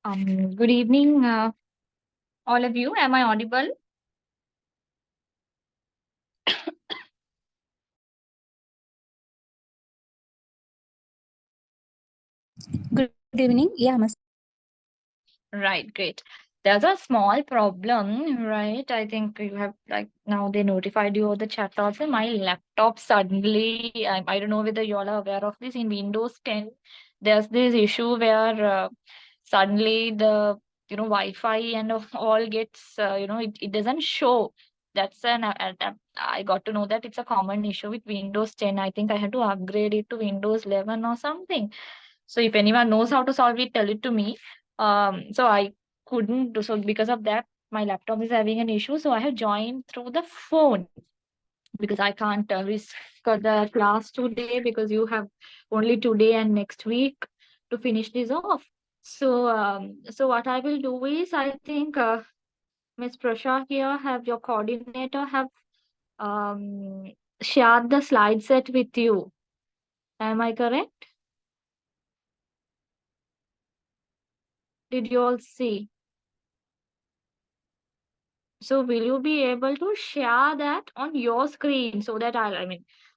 Good evening, all of you. Am I audible? Good evening. Yeah, Miss. Right, great. There's a small problem, right? I think you have like now they notified you of the chat also. My laptop suddenly, I don't know whether you all are aware of this in Windows 10. There's this issue where suddenly the Wi-Fi and all gets it doesn't show. That's I got to know that it's a common issue with Windows 10. I think I had to upgrade it to Windows 11 or something. So if anyone knows how to solve it, tell it to me. So I couldn't do so because of that. My laptop is having an issue, so I have joined through the phone because I can't risk the class today because you have only today and next week to finish this off. So what I will do is I think Miss Prasha here have your coordinator have um, shared the slide set with you. Am I correct? Did you all see? So will you be able to share that on your screen so that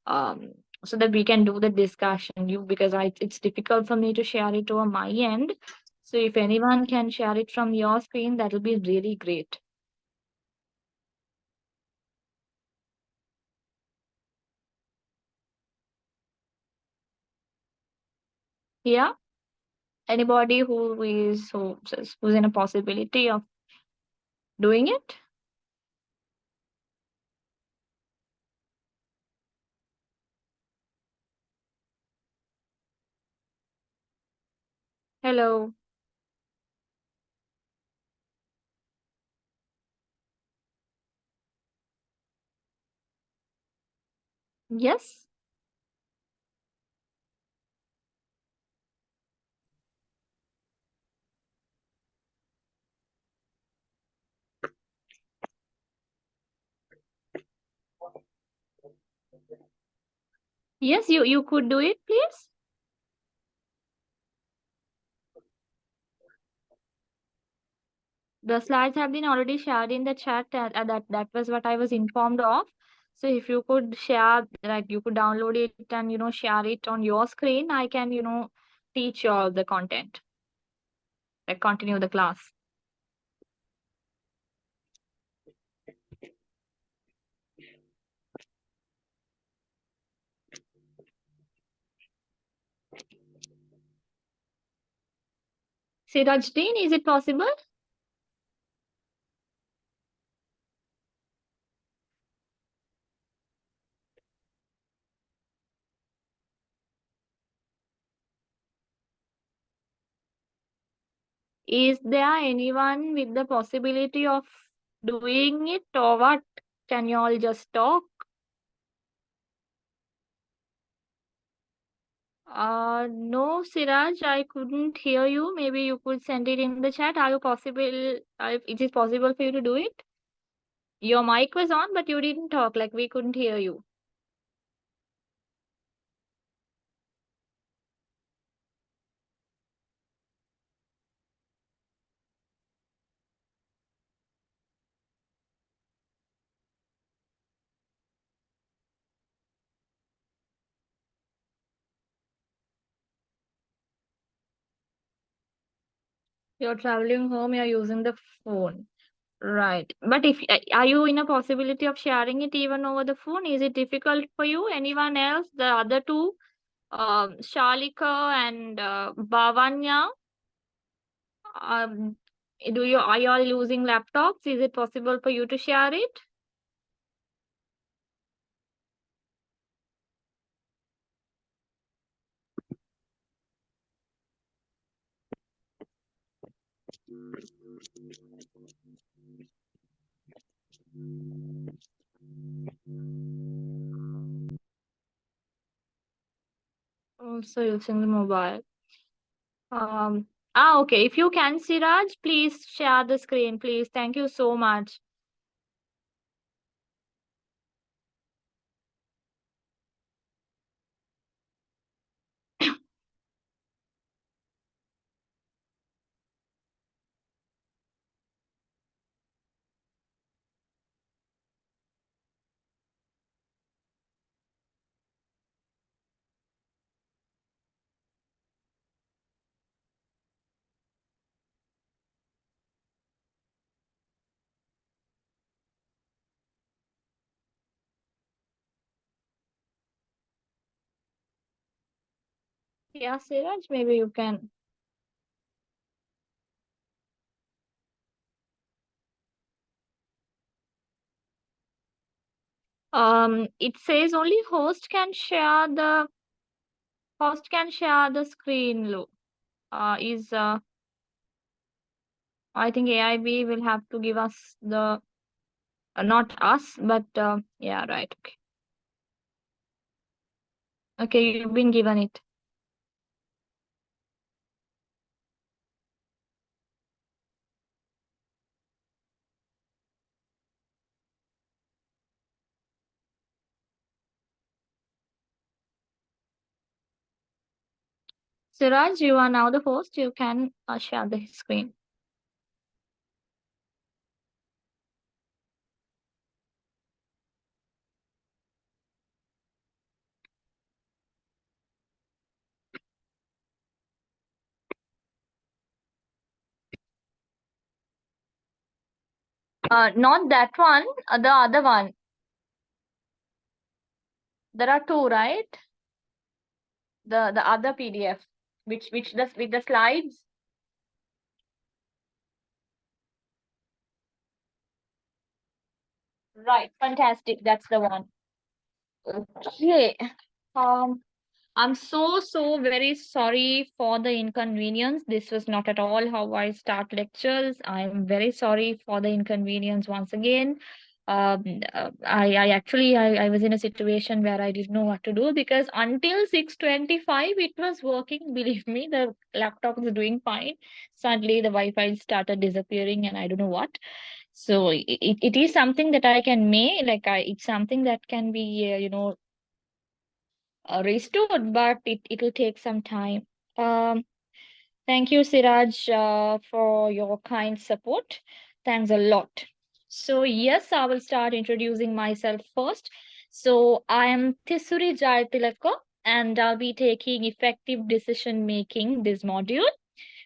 um, so that we can do the discussion? Because it's difficult for me to share it over my end. So if anyone can share it from your screen, that will be really great. Yeah. Anybody who's in a possibility of doing it? Hello. Yes. Yes, you could do it, please. The slides have been already shared in the chat. That was what I was informed of. So if you could share, like you could download it and share it on your screen, I can teach you all the content, like continue the class. Sirajdeen, is it possible? Is there anyone with the possibility of doing it or what? Can you all just talk? No, Siraj, I couldn't hear you. Maybe you could send it in the chat. Are you possible? It is possible for you to do it? Your mic was on, but you didn't talk, like we couldn't hear you. You're traveling home, you're using the phone. Right. But if are you in a possibility of sharing it even over the phone? Is it difficult for you? Anyone else? The other two, Shalika and Bhavanya, um, are you all using laptops? Is it possible for you to share it? Also using the mobile. Okay. If you can, Siraj, please share the screen, please. Thank you so much. Yeah, Siraj, maybe you can. It says only host can share the screen. Is I think AIB will have to give us the not us, but yeah, right. Okay. Okay, you've been given it. Siraj, you are now the host. You can share the screen. Not that one, the other one. There are two, right? The other PDF, which the with the slides. Right, fantastic. That's the one. Okay. Um, I'm so very sorry for the inconvenience. This was not at all how I start lectures. I'm very sorry for the inconvenience once again. I actually I was in a situation where I didn't know what to do because until 6:25 it was working. Believe me, the laptop was doing fine. Suddenly the Wi-Fi started disappearing and I don't know what. So it is something that I can make, like it's something that can be restored, but it will take some time. Um, Thank you, Siraj, for your kind support. Thanks a lot. So, yes, I will start introducing myself first. So, I am Tisuri Jayatilaka, and I'll be taking effective decision making this module.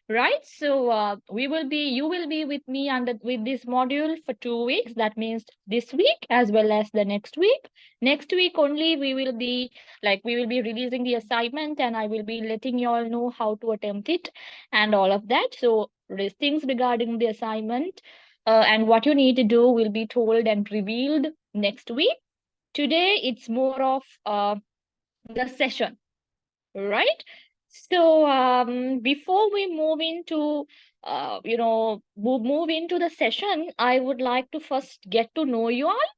Right. So you will be with me under with this module for 2 weeks. That means this week as well as the next week. Next week only we will be releasing the assignment and I will be letting you all know how to attempt it and all of that. So things regarding the assignment and what you need to do will be told and revealed next week. Today it's more of the session, right? So before we move into move into the session, I would like to first get to know you all.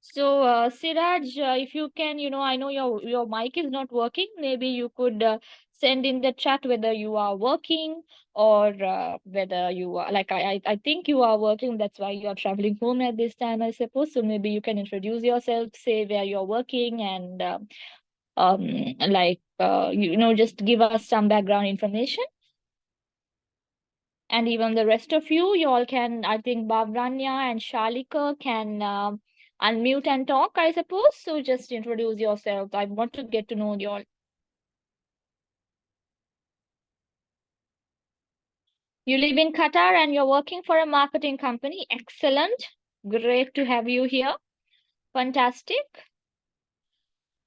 So Siraj, if you can, I know your mic is not working. Maybe you could send in the chat whether you are working or whether you are like I think you are working. That's why you are traveling home at this time, I suppose. So maybe you can introduce yourself, say where you're working, and just give us some background information. And even the rest of you all can, I think Bavranya and Shalika can unmute and talk, I suppose. So just introduce yourself. I want to get to know you all. You live in Qatar and you're working for a marketing company. Excellent. Great to have you here. Fantastic.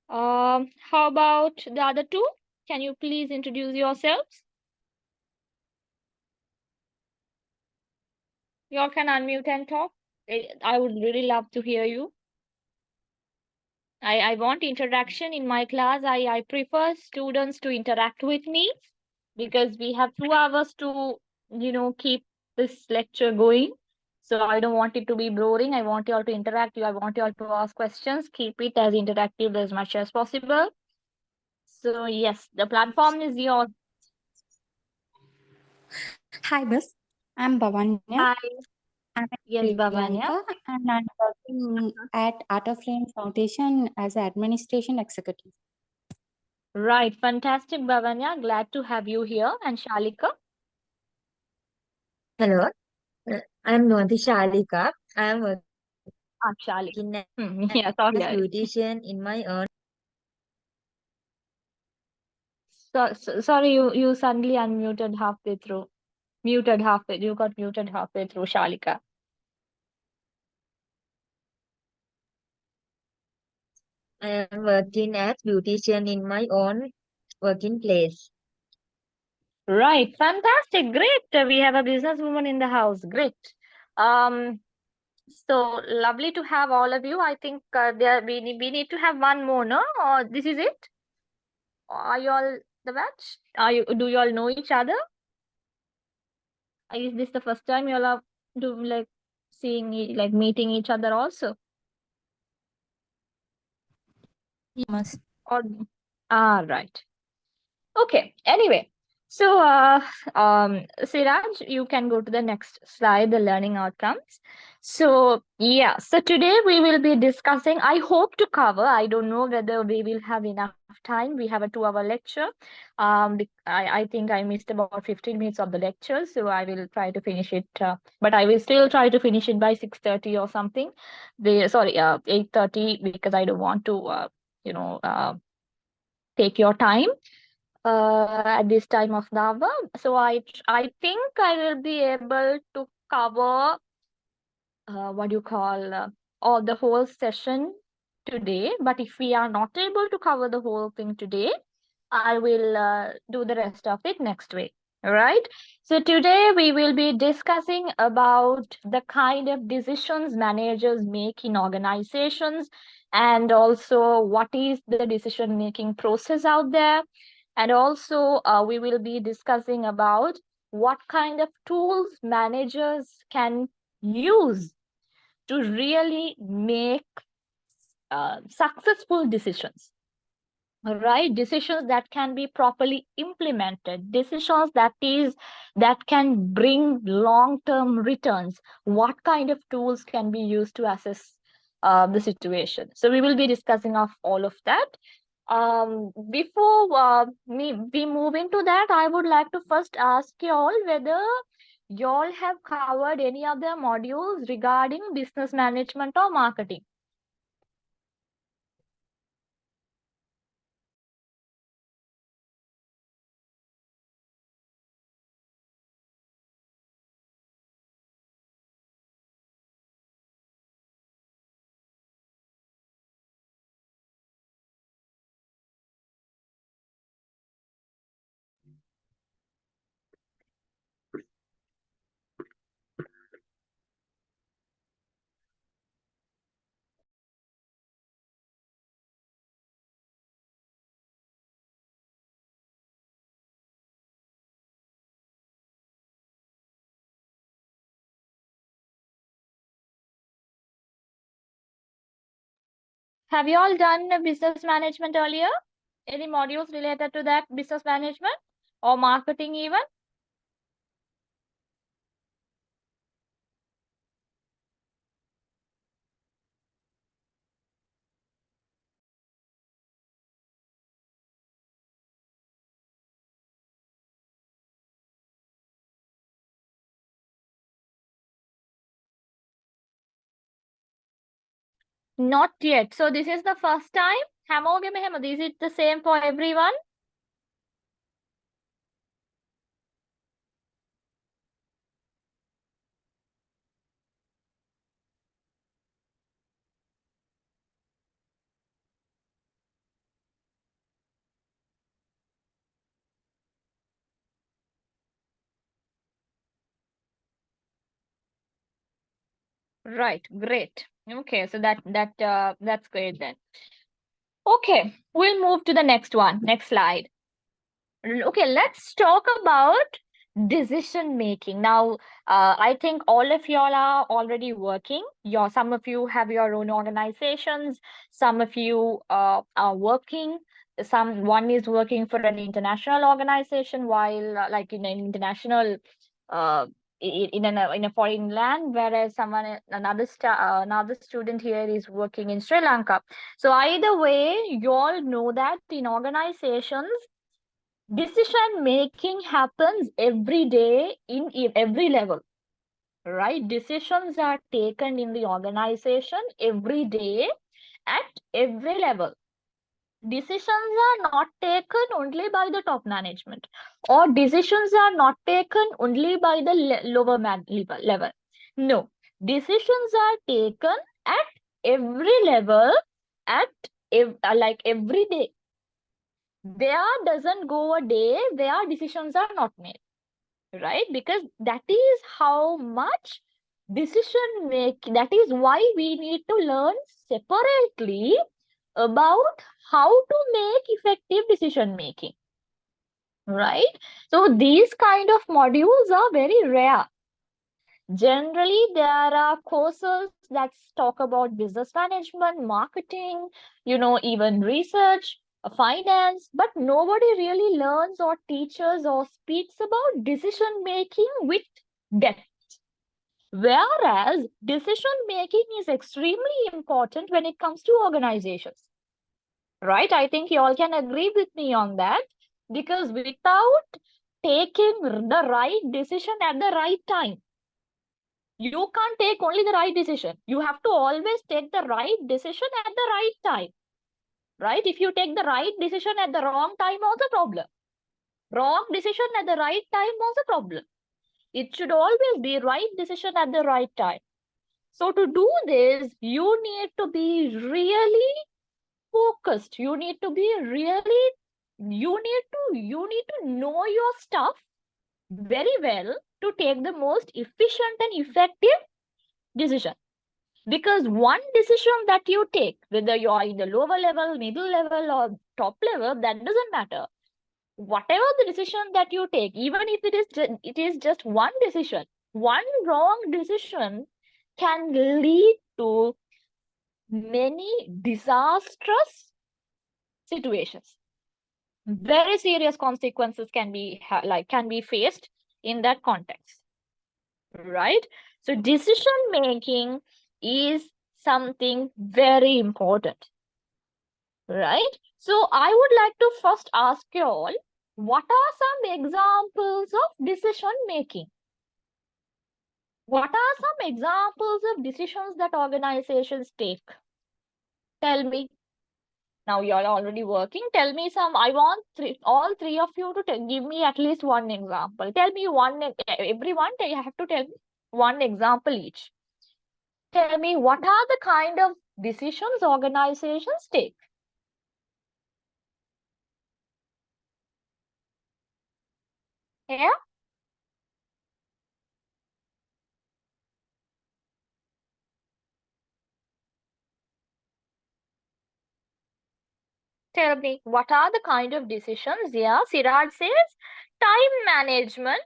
How about the other two? Can you please introduce yourselves? You all can unmute and talk. I would really love to hear you. I want interaction in my class. I prefer students to interact with me because we have 2 hours to, keep this lecture going. So I don't want it to be boring. I want you all to interact. I want you all to ask questions. Keep it as interactive as much as possible. So yes, the platform is yours. Hi, Miss. I'm Bhavanya. Hi. I'm Yes, Bhavanya. Priyanka, and I'm working at Art of Flame Foundation as an administration executive. Right. Fantastic, Bhavanya. Glad to have you here. And Shalika. Hello, I'm Nuanti Shalika. I'm Ah, Shalika. working Yeah, as sorry. beautician in my own. Sorry, you suddenly unmuted halfway through. Muted halfway. You got muted halfway through, Shalika. I am working as beautician in my own working place. Right, fantastic, great. We have a businesswoman in the house. Great. Um, so lovely to have all of you. I think we need to have one more, no? Or this is it? Are you all the batch? Do you all know each other? Is this the first time you all are like like meeting each other also? Yes. Or right. Okay. Anyway, so Siraj, you can go to the next slide, the learning outcomes. So yeah, so today we will be discussing. I hope to cover. I don't know whether we will have enough time. We have a 2-hour lecture. I think I missed about 15 minutes of the lecture, so I will try to finish it. But I will still try to finish it by 6:30 or something. 8:30, because I don't want to you know take your time at this time of the hour. So I think I will be able to cover what do you call all the whole session today. But if we are not able to cover the whole thing today, I will do the rest of it next week. All right. So today we will be discussing about the kind of decisions managers make in organizations, and also what is the decision making process out there. And also we will be discussing about what kind of tools managers can use to really make successful decisions. Right, decisions that can be properly implemented, decisions that can bring long-term returns. What kind of tools can be used to assess the situation? So we will be discussing of all of that. Before we move into that, I would like to first ask you all whether you all have covered any other modules regarding business management or marketing. Have you all done business management earlier? Any modules related to that business management or marketing even? Not yet. So this is the first time. Is it the same for everyone? Right, great. Okay, so that's great then. Okay, we'll move to the next one. Next slide. Okay, let's talk about decision making. Now, I think all of y'all are already working. Some of you have your own organizations. Some of you are working. One is working for an international organization, while like in an international uh, in a foreign land, whereas another student here is working in Sri Lanka. So either way, you all know that in organizations, decision making happens every day in every level, right? Decisions are taken in the organization every day at every level. Decisions are not taken only by the top management, or decisions are not taken only by the lower level. No, decisions are taken at every level, at like every day. there doesn't go a day where decisions are not made, right? Because that is how much decision make, that is why we need to learn separately about how to make effective decision making, right? So these kind of modules are very rare. Generally, there are courses that talk about business management, marketing, even research, finance, but nobody really learns or teaches or speaks about decision making with depth. Whereas decision making is extremely important when it comes to organizations, right? I think you all can agree with me on that, because without taking the right decision at the right time, you can't take only the right decision. You have to always take the right decision at the right time, right? If you take the right decision at the wrong time, also problem. Wrong decision at the right time, also problem. It should always be right decision at the right time. So to do this, you need to be really focused. You need to know your stuff very well to take the most efficient and effective decision. Because one decision that you take, whether you are in the lower level, middle level, or top level, that doesn't matter. Whatever the decision that you take, even if it is just one decision, one wrong decision can lead to many disastrous situations. Very serious consequences can be faced in that context, right? So decision making is something very important, right? So I would like to first ask you all, what are some examples of decision making? What are some examples of decisions that organizations take? Tell me. Now you are already working. Tell me some. I want all three of you to give me at least one example. Tell me one. Everyone, you have to tell me one example each. Tell me, what are the kind of decisions organizations take? Yeah. Tell me, what are the kind of decisions? Yeah, Siraj says time management.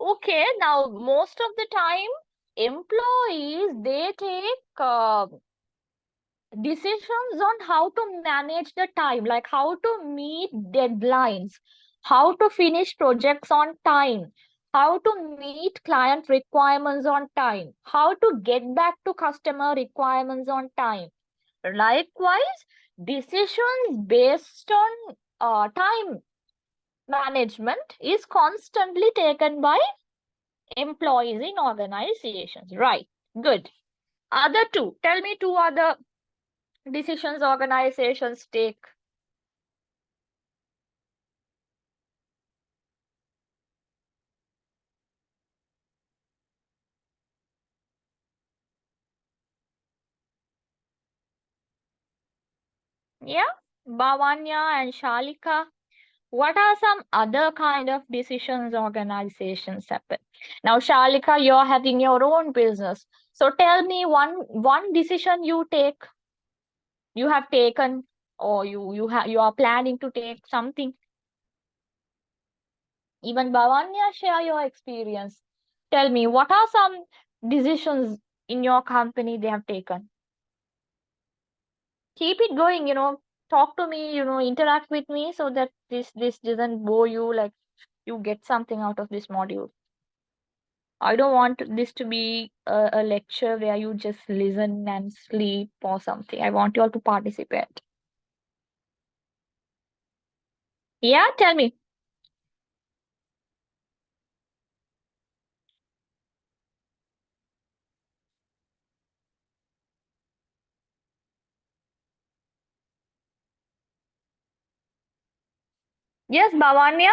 Okay, now most of the time, employees, they take decisions on how to manage the time, like how to meet deadlines, how to finish projects on time, how to meet client requirements on time, how to get back to customer requirements on time. Likewise, decisions based on time management is constantly taken by employees in organizations. Right, good. Other two, tell me two other decisions organizations take. Yeah, Bhavanya and Shalika. What are some other kind of decisions organizations happen? Now, Shalika, you're having your own business. So tell me one decision you have taken, or you are planning to take something. Even Bhavanya, share your experience. Tell me, what are some decisions in your company they have taken? Keep it going, talk to me, interact with me, so that this doesn't bore you, like you get something out of this module. I don't want this to be a lecture where you just listen and sleep or something. I want you all to participate. Yeah, tell me. Yes, Bhavanya.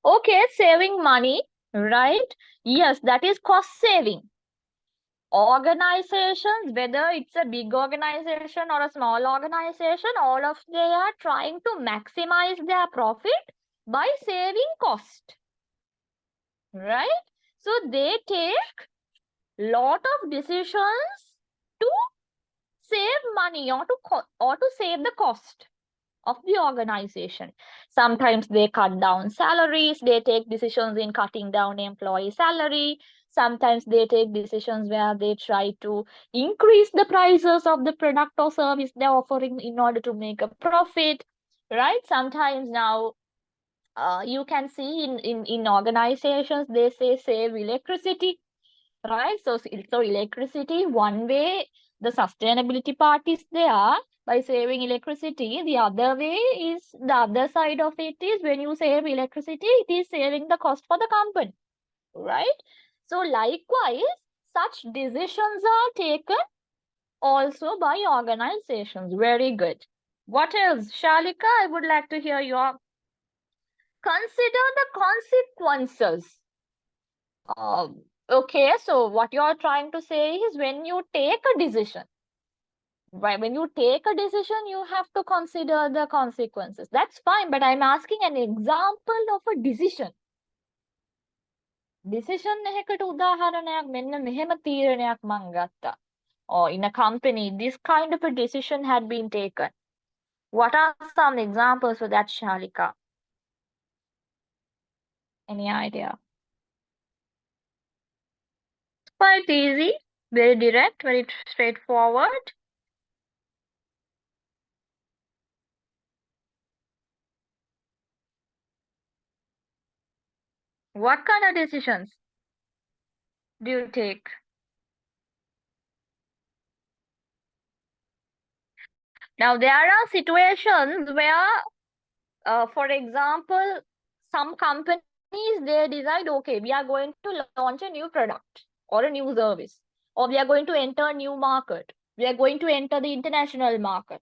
Okay, saving money, right? Yes, that is cost saving. organizations, whether it's a big organization or a small organization, all of they are trying to maximize their profit by saving cost, right? So they take lot of decisions to save money or to save the cost of the organization. Sometimes they cut down salaries, they take decisions in cutting down employee salary. Sometimes they take decisions where they try to increase the prices of the product or service they're offering in order to make a profit, right? Sometimes now you can see in organizations, they say save electricity, right? So electricity, one way the sustainability part is there by saving electricity. The other way is, the other side of it is, when you save electricity, it is saving the cost for the company, right? So likewise, such decisions are taken also by organizations. Very good. What else? Shalika, I would like to hear your consider the consequences. Okay, so what you're trying to say is, when you take a decision, right? When you take a decision, you have to consider the consequences. That's fine, but I'm asking an example of a decision. Decision එකකට උදාහරණයක් මෙන්න මෙහෙම තීරණයක් මං ගත්තා. Or in a company, this kind of a decision had been taken. What are some examples for that, Shalika? Any idea? Quite easy, very direct, very straightforward. What kind of decisions do you take? Now, there are situations where, for example, some companies, they decide, okay, we are going to launch a new product or a new service, or we are going to enter a new market. We are going to enter the international market,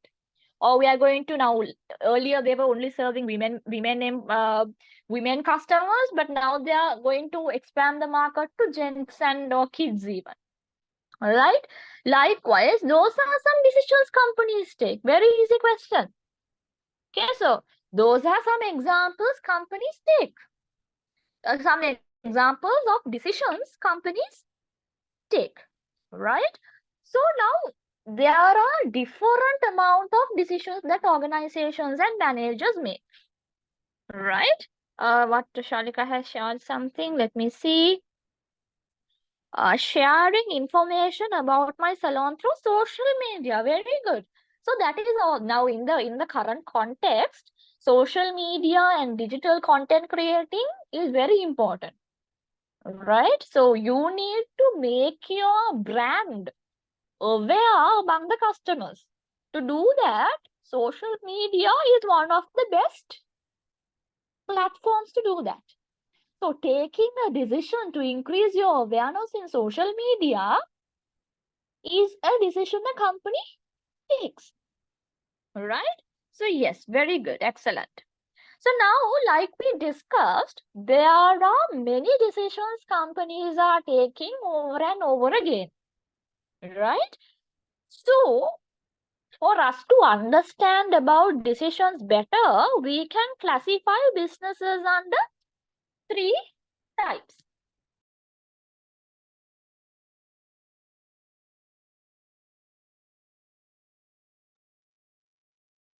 or we are going to now, earlier they were only serving women customers, but now they are going to expand the market to gents and or kids even. All right. Likewise, those are some decisions companies take. Very easy question. Okay, so those are some examples companies take. Some examples of decisions companies take. Right. So now there are different amount of decisions that organizations and managers make. Right. What Shalika has shared something. Let me see. Sharing information about my salon through social media. Very good. So that is all. Now in the current context, social media and digital content creating is very important, right? So you need to make your brand aware among the customers. To do that, social media is one of the best platforms to do that. So taking a decision to increase your awareness in social media is a decision the company takes, right? So yes, very good, excellent. So now, like we discussed, there are many decisions companies are taking over and over again, right? So for us to understand about decisions better, we can classify businesses under 3 types.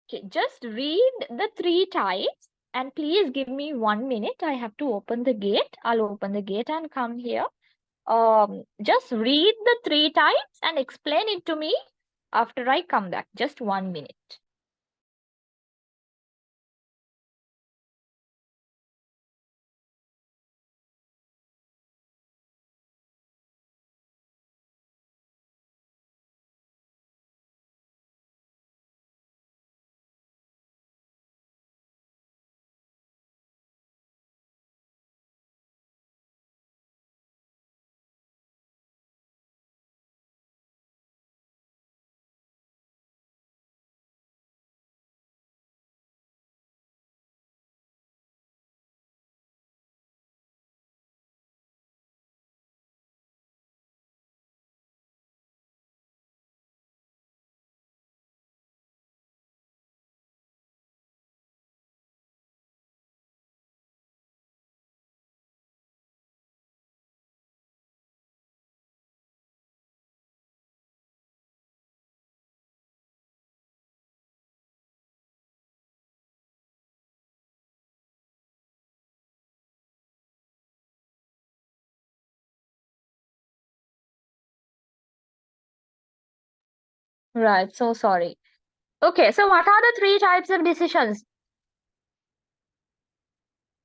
Okay, just read the 3 types and please give me 1 minute. I have to open the gate. I'll open the gate and come here. Just read the 3 types and explain it to me after I come back. Just 1 minute. Right, so sorry. Okay, so what are the three types of decisions?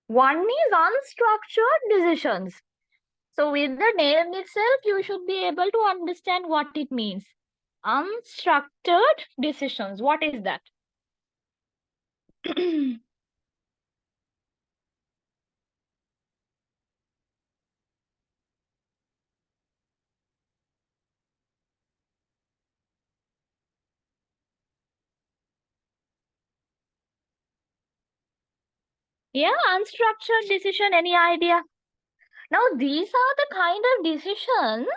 One is unstructured decisions. So with the name itself, you should be able to understand what it means. Unstructured decisions. What is that? Yeah, unstructured decision, any idea? Now, these are the kind of decisions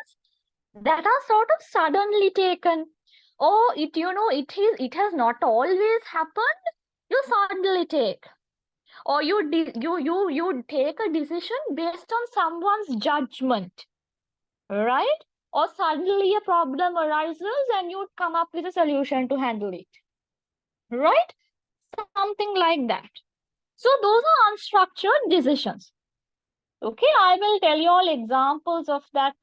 that are sort of suddenly taken. Or it has not always happened. You suddenly take. Or you take a decision based on someone's judgment. Right? Or suddenly a problem arises and you come up with a solution to handle it. Right? Something like that. So those are unstructured decisions. Okay, I will tell you all examples of that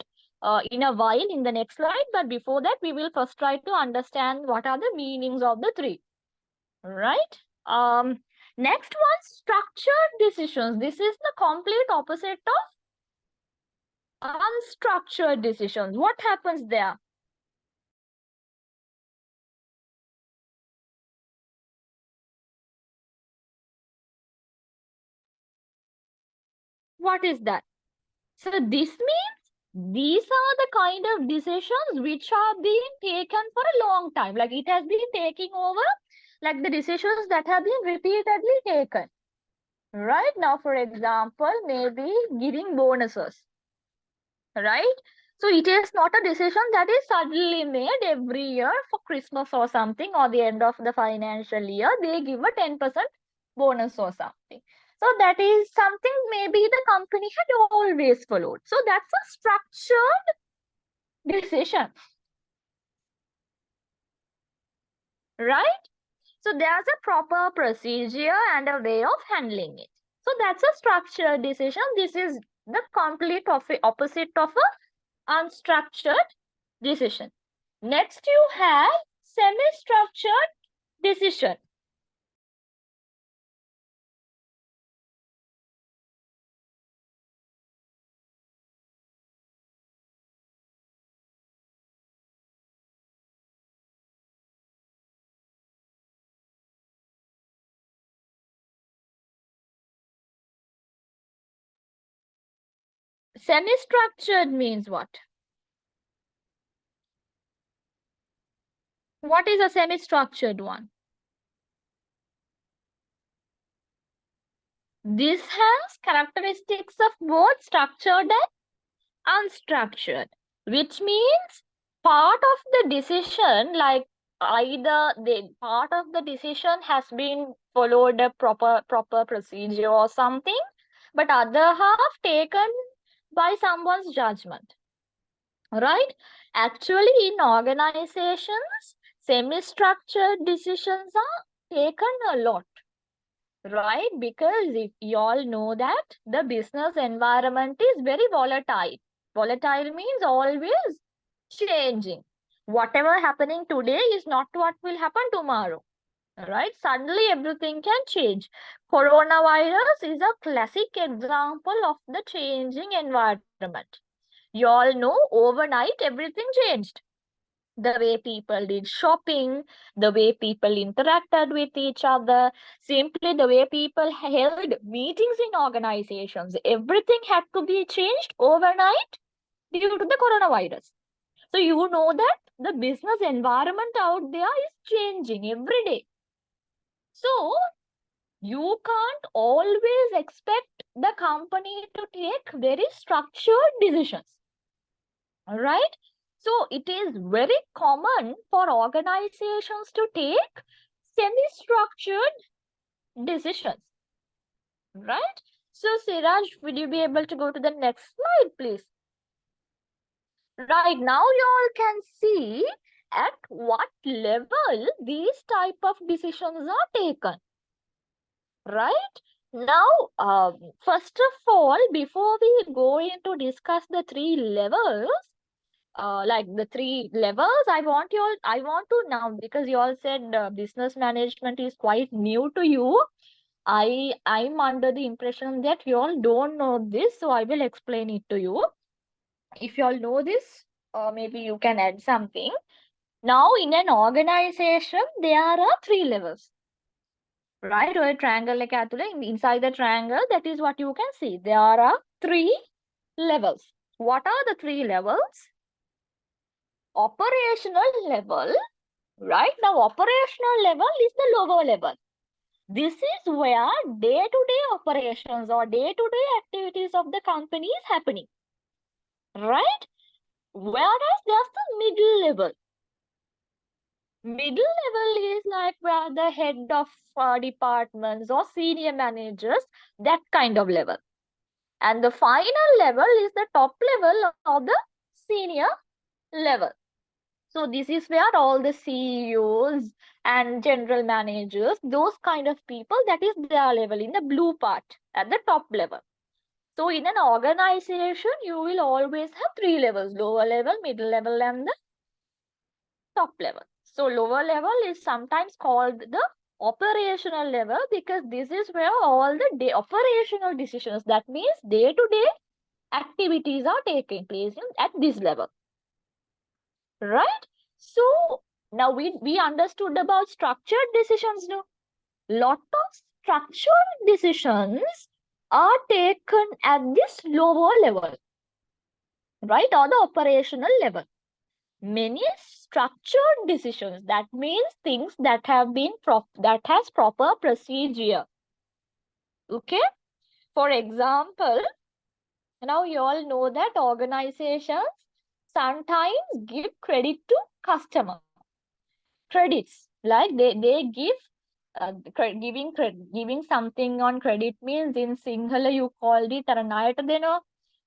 in a while in the next slide. But before that, we will first try to understand what are the meanings of the three. Right? Next one, structured decisions. This is the complete opposite of unstructured decisions. What happens there? What is that? So this means these are the kind of decisions which are being taken for a long time. Like it has been taking over, like the decisions that have been repeatedly taken. Right now, for example, maybe giving bonuses. Right? So it is not a decision that is suddenly made every year for Christmas or something, or the end of the financial year. They give a 10% bonus or something. So that is something maybe the company had always followed. So that's a structured decision. Right? So there's a proper procedure and a way of handling it. So that's a structured decision. This is the complete opposite of a unstructured decision. Next, you have semi-structured decision. Semi-structured means what? What is a semi-structured one? This has characteristics of both structured and unstructured, which means part of the decision, like either the part of the decision has been followed a proper procedure or something, but other half taken by someone's judgment. Right? Actually, in organizations, semi-structured decisions are taken a lot. Right? Because if you all know that the business environment is very volatile. Volatile means always changing. Whatever happening today is not what will happen tomorrow. Right? Suddenly everything can change. Coronavirus is a classic example of the changing environment. You all know overnight everything changed. The way people did shopping, the way people interacted with each other, simply the way people held meetings in organizations. Everything had to be changed overnight due to the coronavirus. So you know that the business environment out there is changing every day. So you can't always expect the company to take very structured decisions. All right. So it is very common for organizations to take semi-structured decisions. Right. So Siraj, would you be able to go to the next slide, please? Right now, you all can see at what level these type of decisions are taken. Right? Now, first of all, before we go into discuss the three levels, like the 3 levels. I want to now, because you all said business management is quite new to you. I'm under the impression that you all don't know this, so I will explain it to you. If you all know this, maybe you can add something. Now, in an organization, there are 3 levels, right? Or a triangle like inside the triangle, that is what you can see. There are 3 levels. What are the 3 levels? Operational level, right? Now, operational level is the lower level. This is where day-to-day operations or day-to-day activities of the company is happening, right? Whereas there's the middle level. Middle level is like where the head of departments or senior managers, that kind of level. And the final level is the top level of the senior level. So this is where all the CEOs and general managers, those kind of people, that is their level in the blue part at the top level. So in an organization, you will always have 3 levels: lower level, middle level, and the top level. So lower level is sometimes called the operational level, because this is where all the operational decisions, that means day-to-day activities, are taking place at this level, right? So now we understood about structured decisions now. Lot of structured decisions are taken at this lower level, right, or the operational level. Many structured decisions, that means things that have been that has proper procedure. Okay, for example, now you all know that organizations sometimes give credit to customer. Credits, like they give giving something on credit means in Sinhala you called it Taranayata Deno,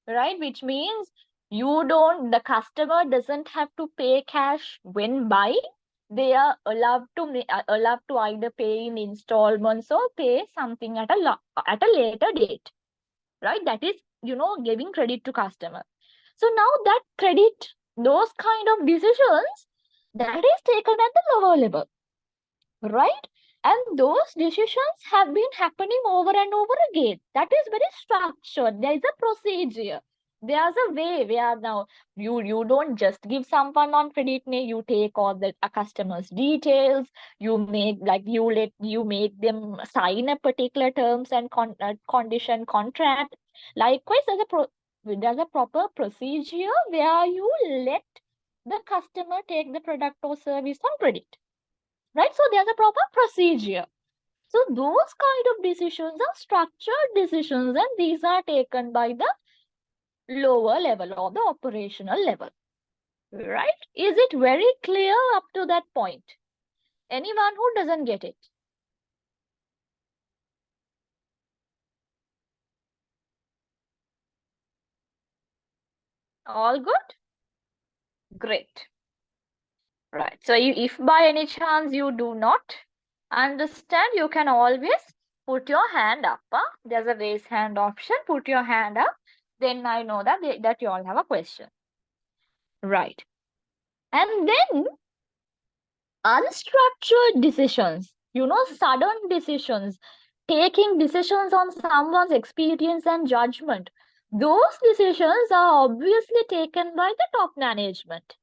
right? Which means the customer doesn't have to pay cash when buying. They are allowed to either pay in installments or pay something at a later date, right? That is, giving credit to customer. So now that credit, those kind of decisions, that is taken at the lower level, right? And those decisions have been happening over and over again. That is very structured. There is a procedure. There's a way where now you don't just give someone on credit, you take all the customer's details, you make make them sign a particular terms and condition contract. Likewise, there's a proper procedure where you let the customer take the product or service on credit. Right? So there's a proper procedure. So those kind of decisions are structured decisions, and these are taken by the lower level or the operational level. Right? Is it very clear up to that point? Anyone who doesn't get it? All good? Great. Right. So if by any chance you do not understand, you can always put your hand up. There's a raise hand option. Put your hand up. Then I know that you all have a question. Right. And then unstructured decisions, sudden decisions, taking decisions on someone's experience and judgment. Those decisions are obviously taken by the top management.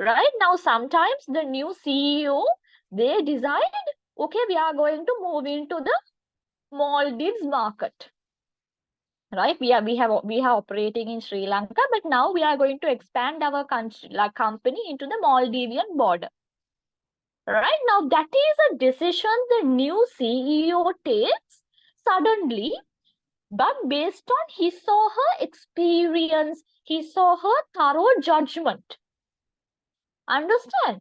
Right? Now, sometimes the new CEO, they decide, okay, we are going to move into the Maldives market. Right? We are operating in Sri Lanka, but now we are going to expand our company into the Maldivian border. Right? Now, that is a decision the new CEO takes suddenly, but based on his or her experience, his or her thorough judgment. Understand?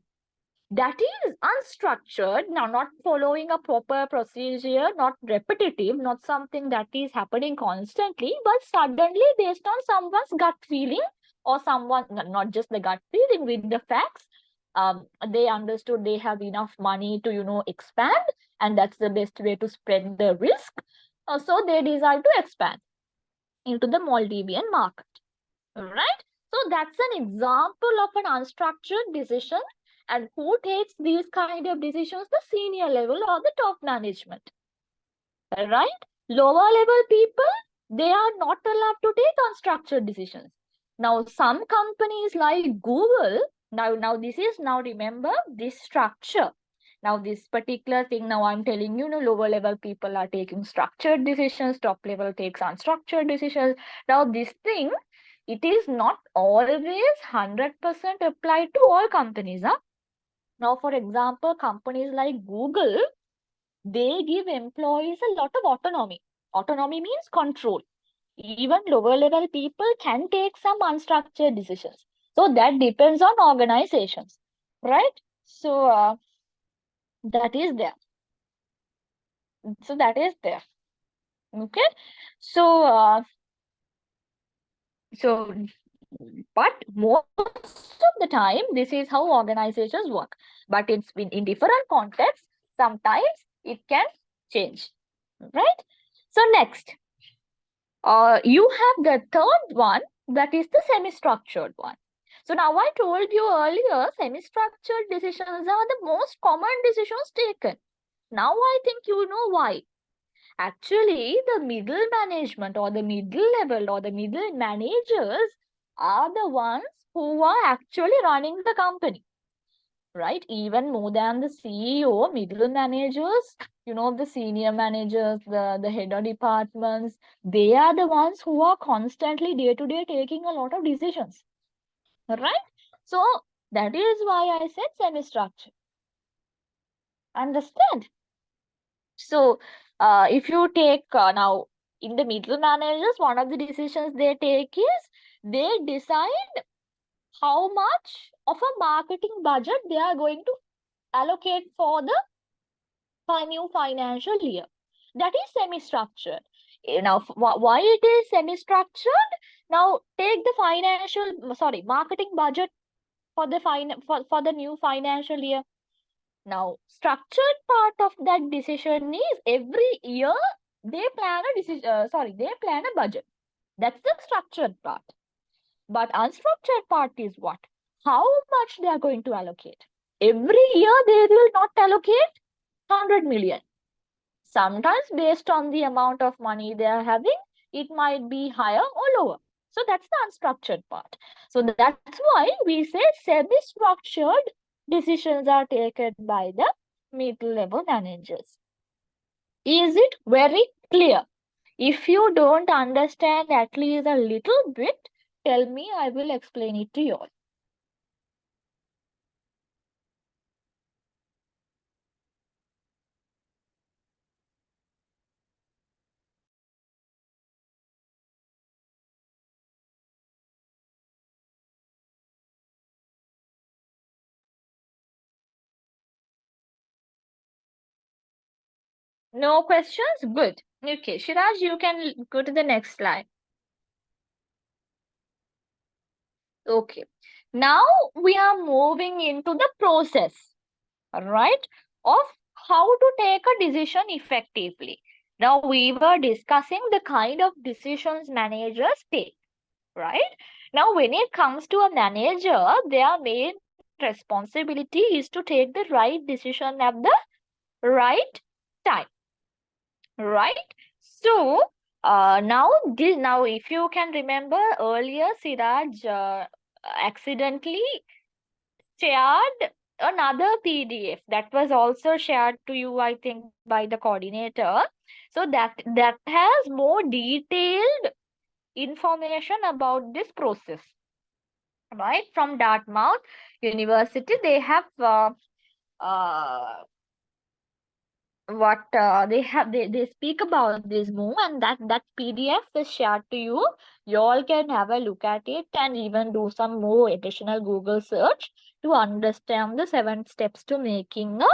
That is unstructured, now not following a proper procedure, not repetitive, not something that is happening constantly, but suddenly based on someone's gut feeling, or not just the gut feeling, with the facts. They understood they have enough money to, expand, and that's the best way to spread the risk. So they decide to expand into the Maldivian market. Right? So So that's an example of an unstructured decision. And who takes these kind of decisions? The senior level or the top management. Right? Lower level people, they are not allowed to take unstructured decisions. Now, some companies like Google, now this is, now remember this structure. Now, this particular thing, now I'm telling you, lower level people are taking structured decisions, top level takes unstructured decisions. Now, this thing, it is not always 100% applied to all companies. Huh? Now, for example, companies like Google, they give employees a lot of autonomy. Autonomy means control. Even lower level people can take some unstructured decisions. So that depends on organizations, right? So that is there. So that is there. Okay. So but most of the time, this is how organizations work. But it's been in different contexts. Sometimes it can change, right? So next, you have the third one, that is the semi-structured one. So now I told you earlier, semi-structured decisions are the most common decisions taken. Now I think you know why. Actually, the middle management or the middle level or the middle managers are the ones who are actually running the company, right? Even more than the CEO, middle managers, the senior managers, the head of departments, they are the ones who are constantly day to day taking a lot of decisions, right? So that is why I said semi-structured. Understand? So if you take now in the middle managers, one of the decisions they take is they decide how much of a marketing budget they are going to allocate for the new financial year. That is semi-structured. Now, why it is semi-structured? Now, take the marketing budget for the for the new financial year. Now, structured part of that decision is every year they plan a decision. They plan a budget. That's the structured part. But unstructured part is what? How much they are going to allocate. Every year they will not allocate 100 million. Sometimes based on the amount of money they are having, it might be higher or lower. So that's the unstructured part. So that's why we say semi-structured decisions are taken by the middle level managers. Is it very clear? If you don't understand at least a little bit, tell me, I will explain it to you all. No questions? Good. Okay, Shiraj, you can go to the next slide. Okay. Now we are moving into the process, right, of how to take a decision effectively. Now we were discussing the kind of decisions managers take, right? Now when it comes to a manager, their main responsibility is to take the right decision at the right time, right? So now if you can remember earlier, Siraj accidentally shared another PDF that was also shared to you, I think, by the coordinator. So that has more detailed information about this process, right? From Dartmouth University, they have they speak about this more, and that PDF is shared to you. You all can have a look at it and even do some more additional Google search to understand the 7 steps to making a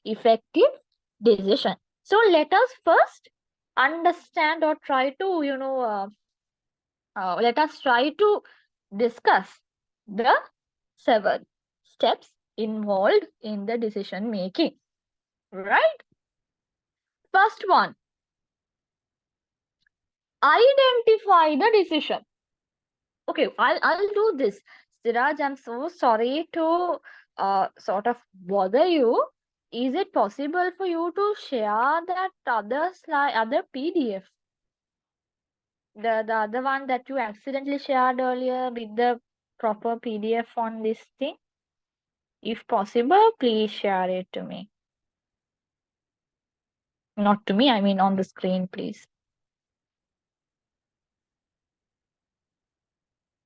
effective decision. So let us first understand or try to let us try to discuss the 7 steps involved in the decision making, right? First one, identify the decision. Okay, I'll do this. Siraj, I'm so sorry to sort of bother you. Is it possible for you to share that other PDF? The other one that you accidentally shared earlier with the proper PDF on this thing? If possible, please share it to me. Not to me, I mean on the screen, please.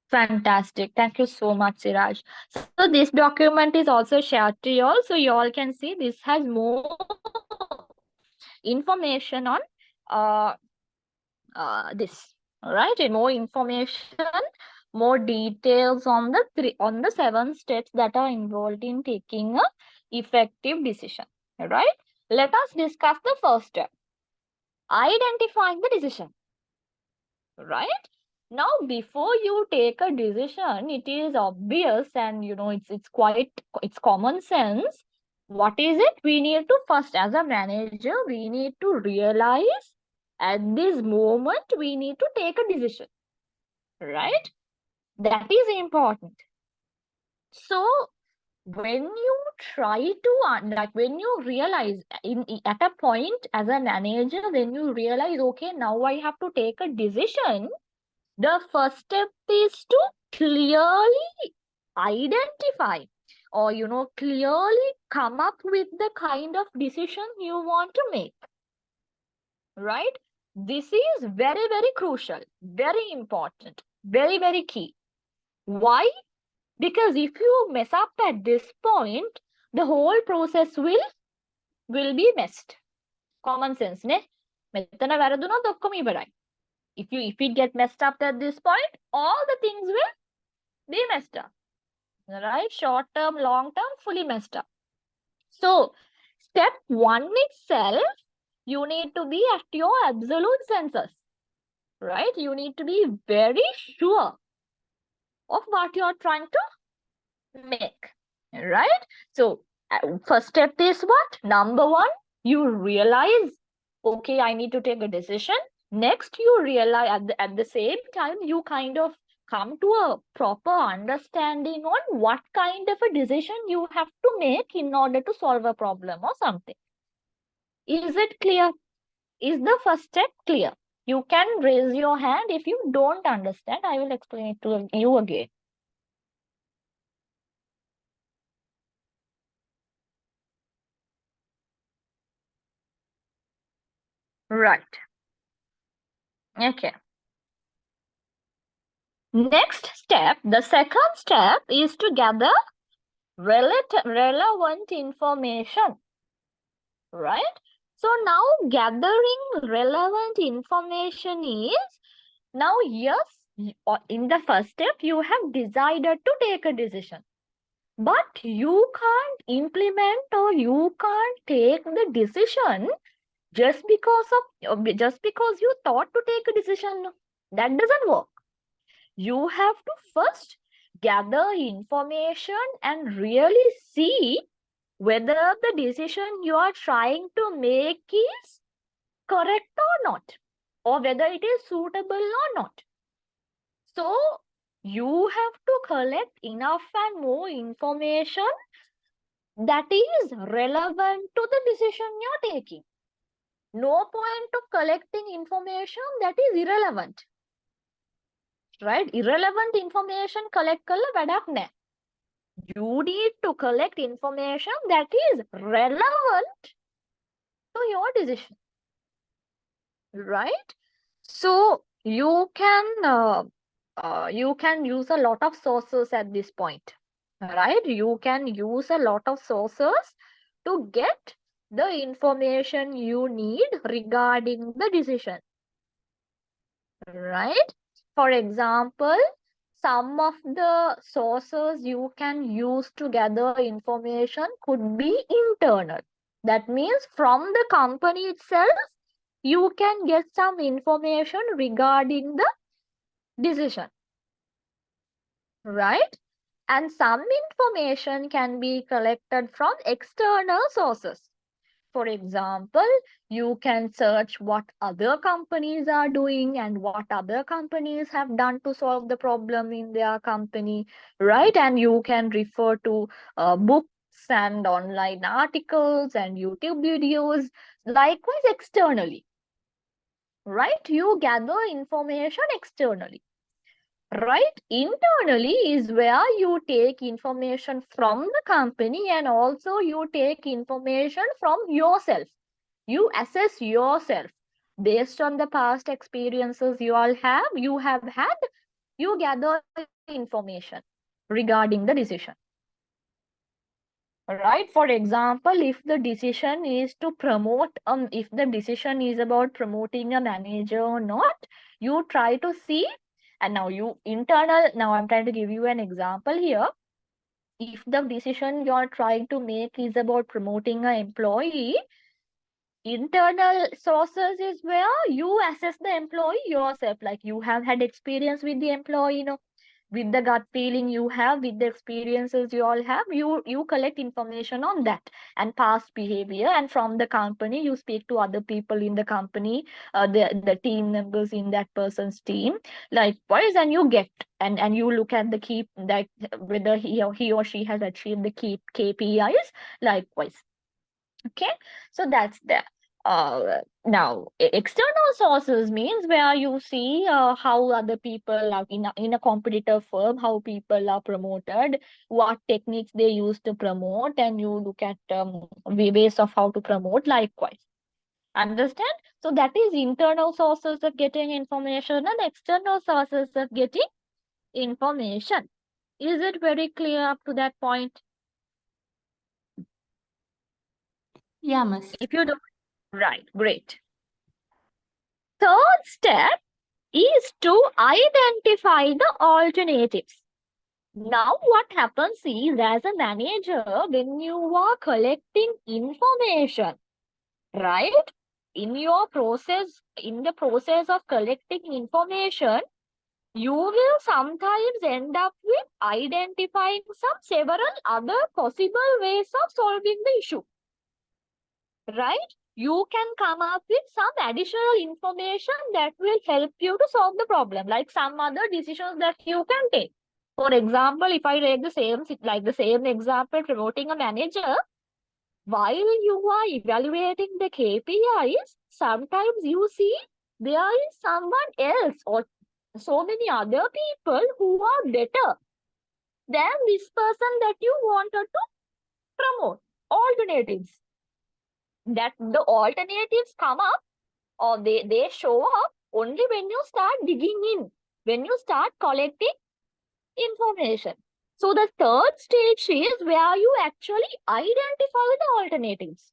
Fantastic. Thank you so much, Siraj. So this document is also shared to you all. So you all can see this has more information on this. All right, and more information, more details on the 7 steps that are involved in taking a effective decision. All right. Let us discuss the first step. Identifying the decision. Right? Now, before you take a decision, it is obvious and it's common sense. What is it? We need to first, as a manager, we need to realize at this moment we need to take a decision. Right? That is important. So when you try to when you realize at a point as a manager, when you realize, okay, now I have to take a decision. The first step is to clearly identify or, clearly come up with the kind of decision you want to make. Right? This is very, very crucial, very important, very, very key. Why? Because if you mess up at this point, the whole process will be messed. Common sense, ne? මෙතන වැරදුනොත් ඔක්කොම ඉවරයි. If it get messed up at this point, all the things will be messed up. Right? Short term, long term, fully messed up. So, step 1 itself, you need to be at your absolute senses. Right? You need to be very sure of what you are trying to make. Right? So, first step is what? Number 1, you realize, okay, I need to take a decision. Next, you realize at the same time, you kind of come to a proper understanding on what kind of a decision you have to make in order to solve a problem or something. Is it clear? Is the first step clear? You can raise your hand if you don't understand. I will explain it to you again. Right. Okay. Next step, the second step is to gather relevant information. Right? So now gathering relevant information is, now yes, in the first step, you have decided to take a decision. But you can't implement or you can't take the decision just because you thought to take a decision. That doesn't work. You have to first gather information and really see whether the decision you are trying to make is correct or not, or whether it is suitable or not. So you have to collect enough and more information that is relevant to the decision you're taking. No point of collecting information that is irrelevant. Right? Irrelevant information collect kalla wadak naha. You need to collect information that is relevant to your decision. Right? So you can use a lot of sources at this point. Right? You can use a lot of sources to get the information you need regarding the decision. Right? For example, some of the sources you can use to gather information could be internal. That means from the company itself, you can get some information regarding the decision. Right? And some information can be collected from external sources. For example, you can search what other companies are doing and what other companies have done to solve the problem in their company, right? And you can refer to books and online articles and YouTube videos, likewise externally, right? You gather information externally. Right, internally is where you take information from the company and also you take information from yourself. You assess yourself based on the past experiences you have had, you gather information regarding the decision. Right, for example, if the decision is to promote, if the decision is about promoting a manager or not, you try to see. And now now I'm trying to give you an example here. If the decision you're trying to make is about promoting an employee, internal sources is where you assess the employee yourself. Like you have had experience with the employee, with the gut feeling you have, with the experiences you all have, you collect information on that and past behavior. And from the company, you speak to other people in the company, the team members in that person's team, likewise, and you get and you look at the key, that whether he or she has achieved the key KPIs, likewise. Okay, so that's there. Now, external sources means where you see how other people are in a competitor firm, how people are promoted, what techniques they use to promote, and you look at ways of how to promote, likewise. Understand? So that is internal sources of getting information and external sources of getting information. Is it very clear up to that point? Yeah, miss. If you don't, right, great. Third step is to identify the alternatives. Now, what happens is, as a manager, when you are collecting information, right, in the process of collecting information, you will sometimes end up with identifying several other possible ways of solving the issue, right? You can come up with some additional information that will help you to solve the problem, like some other decisions that you can take. For example, if I take the same example, promoting a manager, while you are evaluating the KPIs, sometimes you see there is someone else or so many other people who are better than this person that you wanted to promote. Alternatives. That the alternatives come up or they show up only when you start digging in, when you start collecting information. So the third stage is where you actually identify the alternatives.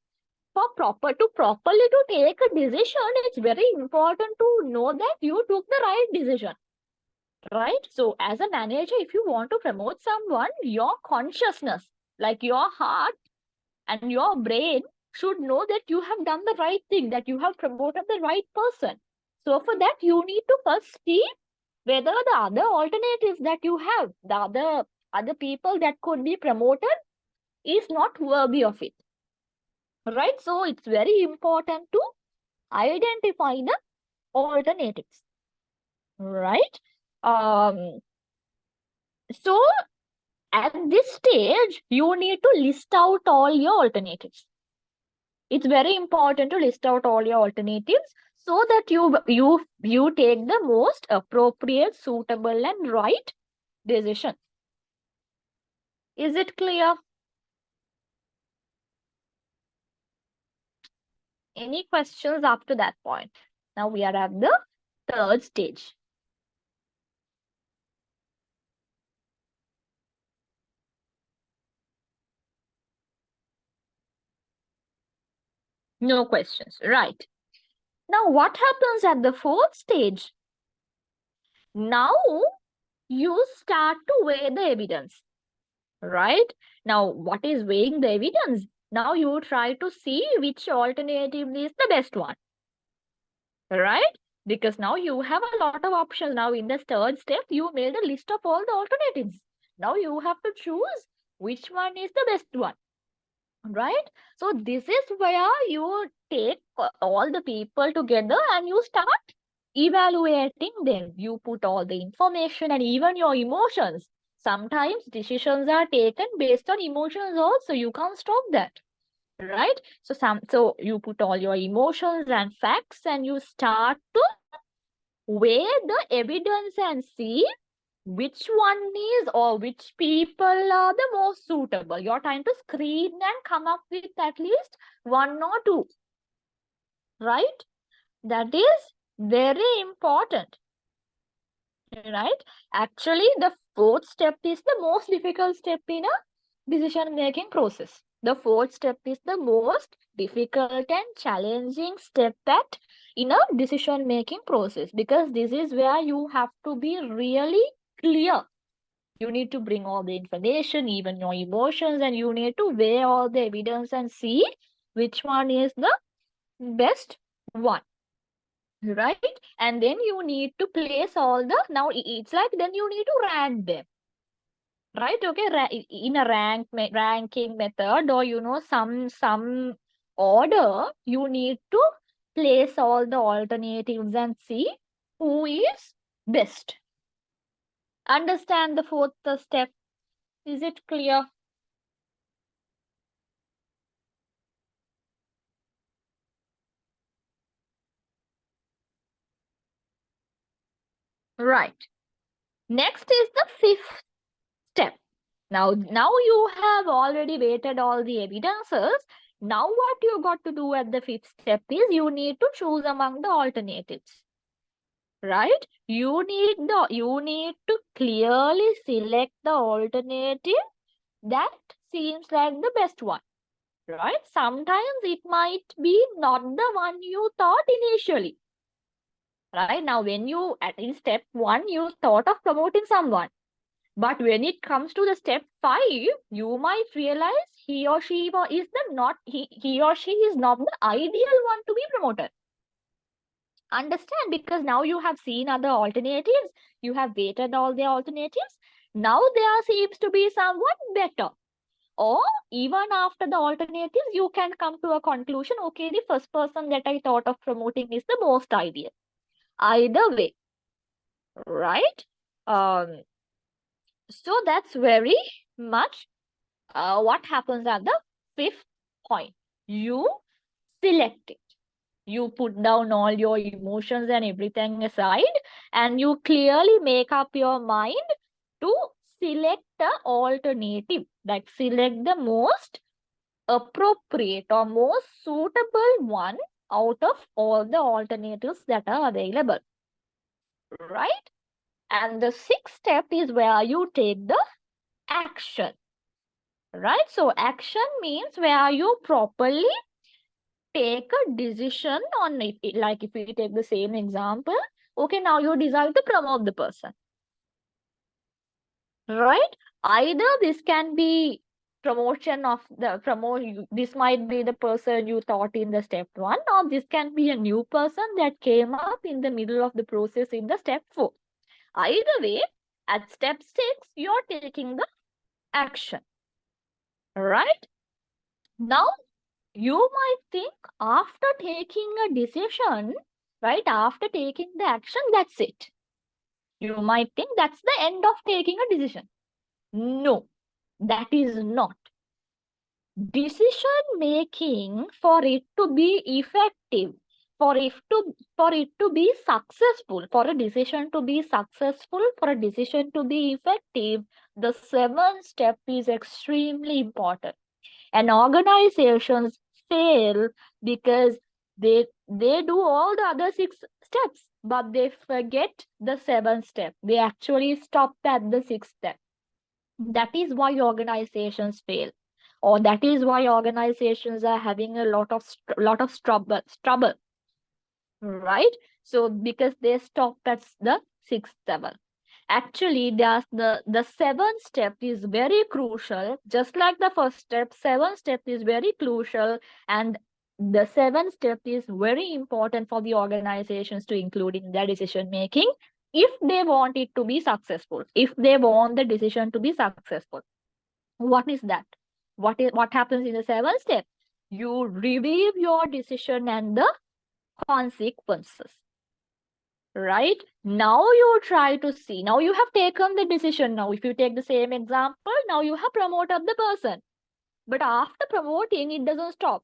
To properly to take a decision, it's very important to know that you took the right decision. Right? So as a manager, if you want to promote someone, your consciousness, like your heart and your brain, should know that you have done the right thing, that you have promoted the right person. So for that, you need to first see whether the other alternatives that you have, the other people that could be promoted, is not worthy of it. Right? So it's very important to identify the alternatives. Right? So at this stage, you need to list out all your alternatives. It's very important to list out all your alternatives so that you take the most appropriate, suitable, and right decision. Is it clear? Any questions up to that point? Now we are at the third stage. No questions, right? Now what happens at the fourth stage? Now you start to weigh the evidence, right? Now what is weighing the evidence? Now you try to see which alternative is the best one, right? Because now you have a lot of options. Now in the third step, you made a list of all the alternatives. Now you have to choose which one is the best one, right? So this is where you take all the people together and you start evaluating them. You put all the information and even your emotions. Sometimes decisions are taken based on emotions also. You can't stop that, right? So you put all your emotions and facts and you start to weigh the evidence and see which one is or which people are the most suitable. You're trying to screen and come up with at least one or two, right? That is very important, right? Actually, the fourth step is the most difficult step in a decision-making process. The fourth step is the most difficult and challenging step in a decision-making process, because this is where you have to be really clear. You need to bring all the information, even your emotions, and you need to weigh all the evidence and see which one is the best one, right? And then you need to place all the, now it's like then you need to rank them, right? Okay, in a ranking method, or some order, you need to place all the alternatives and see who is best. Understand the fourth step? Is it clear? Right. Next is the fifth step. Now you have already weighted all the evidences. Now what you got to do at the fifth step is you need to choose among the alternatives. Right? You need to clearly select the alternative that seems like the best one. Right? Sometimes it might be not the one you thought initially. Right? Now, when you, in step 1, you thought of promoting someone. But when it comes to the step 5, you might realize he or she is he or she is not the ideal one to be promoted. Understand? Because now you have seen other alternatives, you have weighted all the alternatives. Now there seems to be someone better. Or even after the alternatives, you can come to a conclusion, okay, the first person that I thought of promoting is the most ideal. Either way, right? So that's very much what happens at the fifth point. You select it. You put down all your emotions and everything aside, and you clearly make up your mind to select the alternative, like select the most appropriate or most suitable one out of all the alternatives that are available, right? And the sixth step is where you take the action, right? So action means where you properly take a decision on it. Like if we take the same example, okay, now you decide to promote the person, right? Either this can be promotion of the this might be the person you thought in the step 1, or this can be a new person that came up in the middle of the process in the step 4. Either way, at step 6, you're taking the action, right? Now, you might think after taking a decision, right, after taking the action, that's it. You might think that's the end of taking a decision. No, that is not. Decision making, for it to be effective, for it to be successful, for a decision to be successful, for a decision to be effective, the 7th step is extremely important. And organizations fail because they do all the other 6 steps, but they forget the 7th step. They actually stop at the 6th step. That is why organizations fail, or that is why organizations are having a lot of trouble, right? So because they stop at the 6th level. Actually, the 7th step is very crucial. Just like the first step, 7th step is very crucial, and the 7th step is very important for the organizations to include in their decision making if they want it to be successful, if they want the decision to be successful. What is that? What happens in the 7th step? You review your decision and the consequences. Right? Now you try to see. Now you have taken the decision. Now, if you take the same example, now you have promoted the person. But after promoting, it doesn't stop.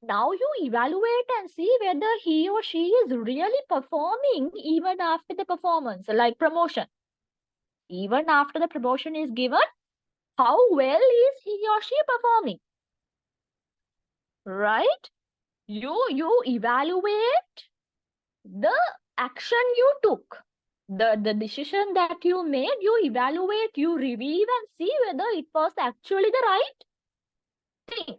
Now you evaluate and see whether he or she is really performing even after the performance, like promotion. Even after the promotion is given, how well is he or she performing? Right? You evaluate the action you took, the decision that you made, you evaluate, you review and see whether it was actually the right thing.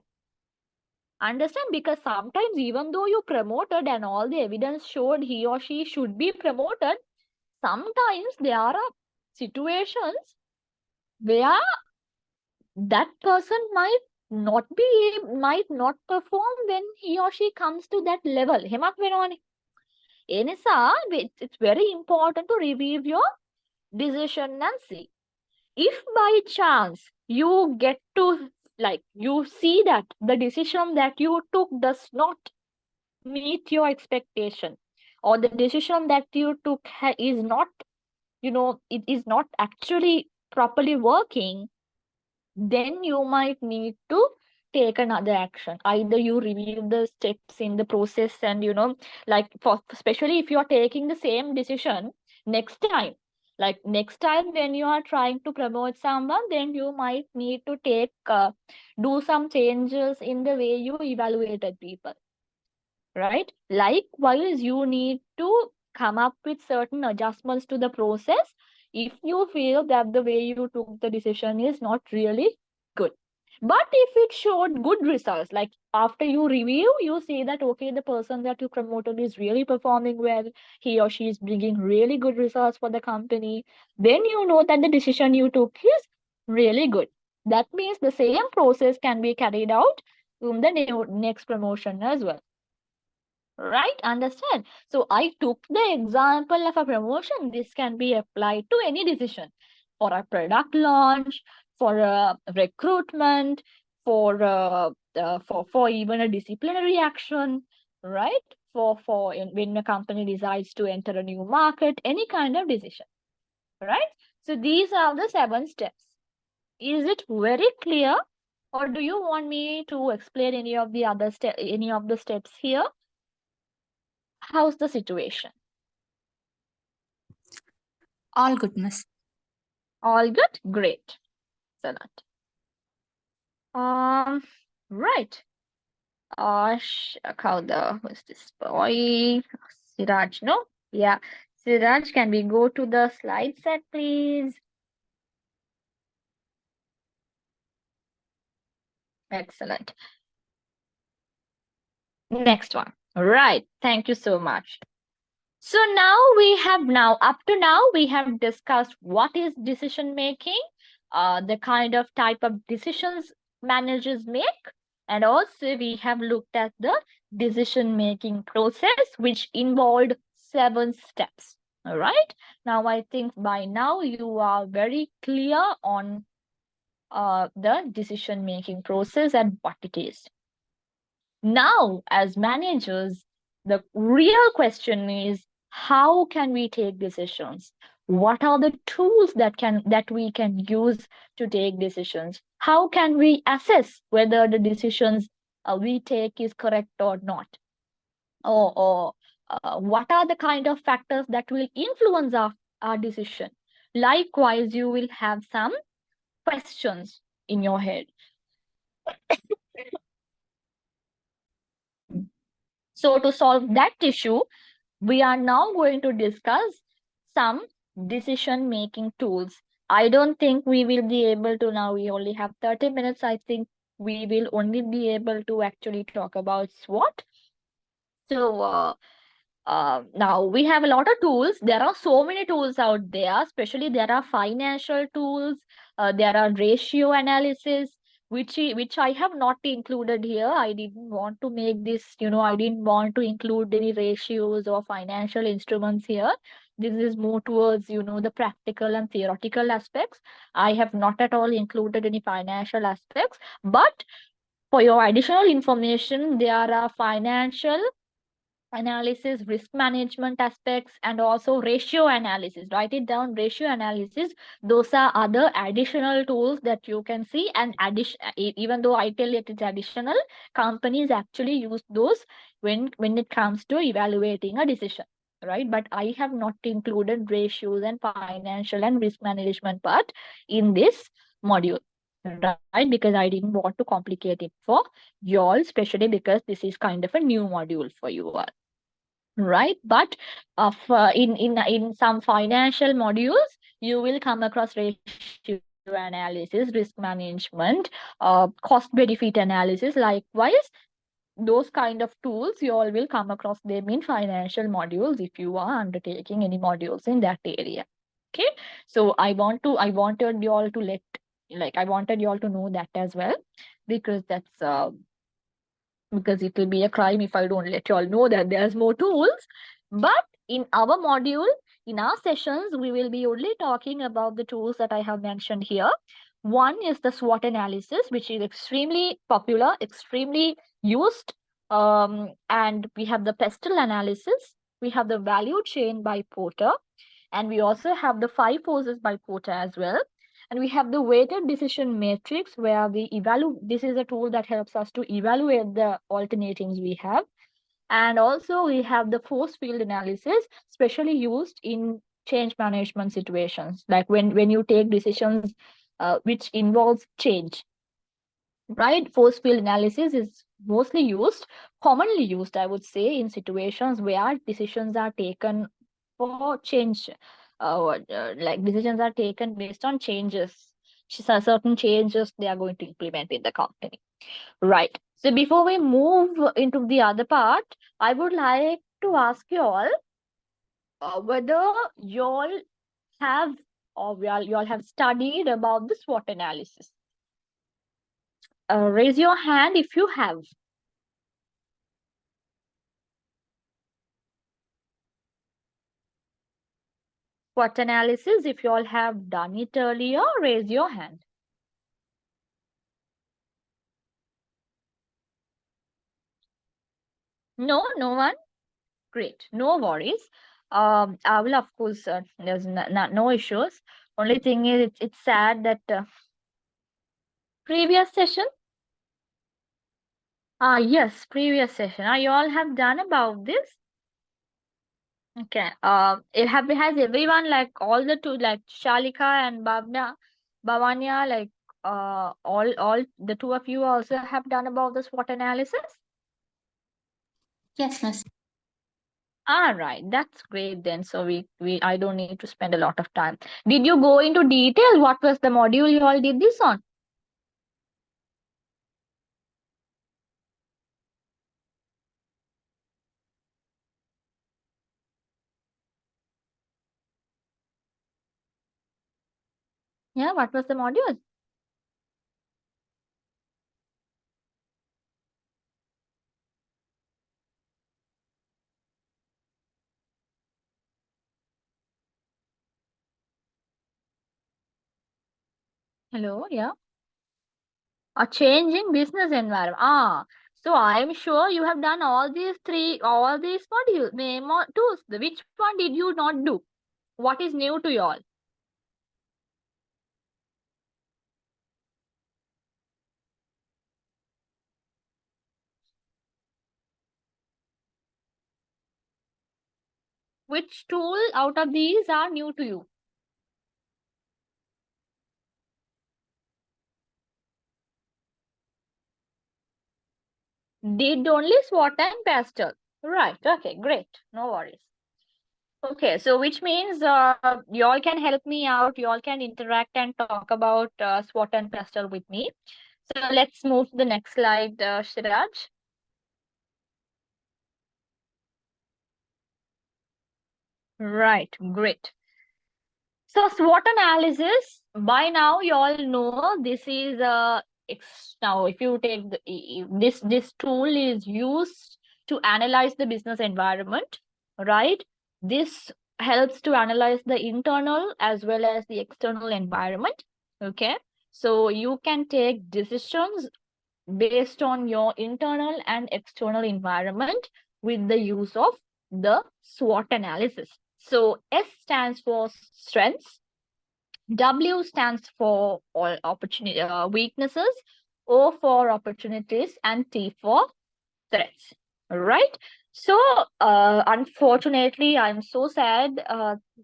Understand? Because sometimes even though you promoted and all the evidence showed he or she should be promoted, sometimes there are situations where that person might not perform when he or she comes to that level. Hemak වෙනවනේ. ඒ නිසා it's very important to review your decision and see. If by chance you get to, like, you see that the decision that you took does not meet your expectation, or the decision that you took is not, it is not actually properly working, then you might need to take another action. Either you review the steps in the process and, like, for especially if you are taking the same decision next time, like next time when you are trying to promote someone, then you might need to do some changes in the way you evaluated people. Right? Likewise, you need to come up with certain adjustments to the process if you feel that the way you took the decision is not really good. But if it showed good results, like after you review, you see that, okay, the person that you promoted is really performing well, he or she is bringing really good results for the company, then you know that the decision you took is really good. That means the same process can be carried out in the next promotion as well. Right? Understand? So I took the example of a promotion. This can be applied to any decision, for a product launch, for a recruitment, for even a disciplinary action, right? When a company decides to enter a new market, any kind of decision, right? So these are the 7 steps. Is it very clear, or do you want me to explain any of the steps here? How's the situation? All good, miss. All good? Great. Excellent. Right. Who's this boy? Siraj, no? Yeah. Siraj, can we go to the slide set, please? Excellent. Next one. Right. Thank you so much. So up to now, we have discussed what is decision making, the kind of type of decisions managers make, and also we have looked at the decision making process, which involved 7 steps. All right. Now, I think by now you are very clear on the decision making process and what it is. Now, as managers, the real question is, how can we take decisions? What are the tools that we can use to take decisions? How can we assess whether the decisions we take is correct or not? Or what are the kind of factors that will influence our decision? Likewise, you will have some questions in your head. So to solve that issue, we are now going to discuss some decision-making tools. I don't think we will be able to now. We only have 30 minutes. I think we will only be able to actually talk about SWOT. So now we have a lot of tools. There are so many tools out there, especially there are financial tools, there are ratio analysis, which I have not included here. I didn't want to make this, I didn't want to include any ratios or financial instruments here. This is more towards, the practical and theoretical aspects. I have not at all included any financial aspects, but for your additional information, there are financial analysis, risk management aspects, and also ratio analysis. Write it down, ratio analysis. Those are other additional tools that you can see. And even though I tell it is additional, companies actually use those when it comes to evaluating a decision, right? But I have not included ratios and financial and risk management part in this module, right? Because I didn't want to complicate it for you all, especially because this is kind of a new module for you all, right? But in some financial modules, you will come across ratio analysis, risk management, cost benefit analysis. Likewise, those kind of tools you all will come across them in financial modules if you are undertaking any modules in that area. Okay, so I wanted you all to I wanted you all to know that as well, because because it will be a crime if I don't let you all know that there's more tools. But in our module, in our sessions, we will be only talking about the tools that I have mentioned here. One is the SWOT analysis, which is extremely popular, extremely used. And we have the pestle analysis. We have the value chain by Porter. And we also have the 5 forces by Porter as well. And we have the weighted decision matrix, where we evaluate. This is a tool that helps us to evaluate the alternatives we have. And also we have the force field analysis, especially used in change management situations, like when you take decisions which involves change, right? Force field analysis is commonly used, I would say, in situations where decisions are taken for change, like decisions are taken based on changes, certain changes they are going to implement in the company, right? So before we move into the other part, I would like to ask you all whether you all have you all have studied about the SWOT analysis. Raise your hand if you have. SWOT analysis, if you all have done it earlier, raise your hand. No, no one? Great, no worries. I will, of course, there's no issues. Only thing is, it's sad that previous session. Yes, previous session. You all have done about this? Okay. Has everyone, like all the two, like Shalika and Bhavanya, like all the two of you also have done about the SWOT analysis? Yes, miss. Right, that's great then. So I don't need to spend a lot of time. Did you go into detail? What was the module you all did this on? Yeah, what was the module? Hello, yeah. A changing business environment. So I'm sure you have done all these modules, tools. Which one did you not do? What is new to you all? Which tool out of these are new to you? Did only SWOT and pastel. Right. Okay, great. No worries. Okay, so which means you all can help me out. You all can interact and talk about SWOT and pastel with me. So let's move to the next slide, Shiraj. Right, great. So SWOT analysis, by now you all know this is now if you take this tool is used to analyze the business environment, right? This helps to analyze the internal as well as the external environment. Okay, so you can take decisions based on your internal and external environment with the use of the SWOT analysis. So S stands for strengths, W stands for all opportunity weaknesses, O for opportunities, and T for threats. Right. So unfortunately, I'm so sad.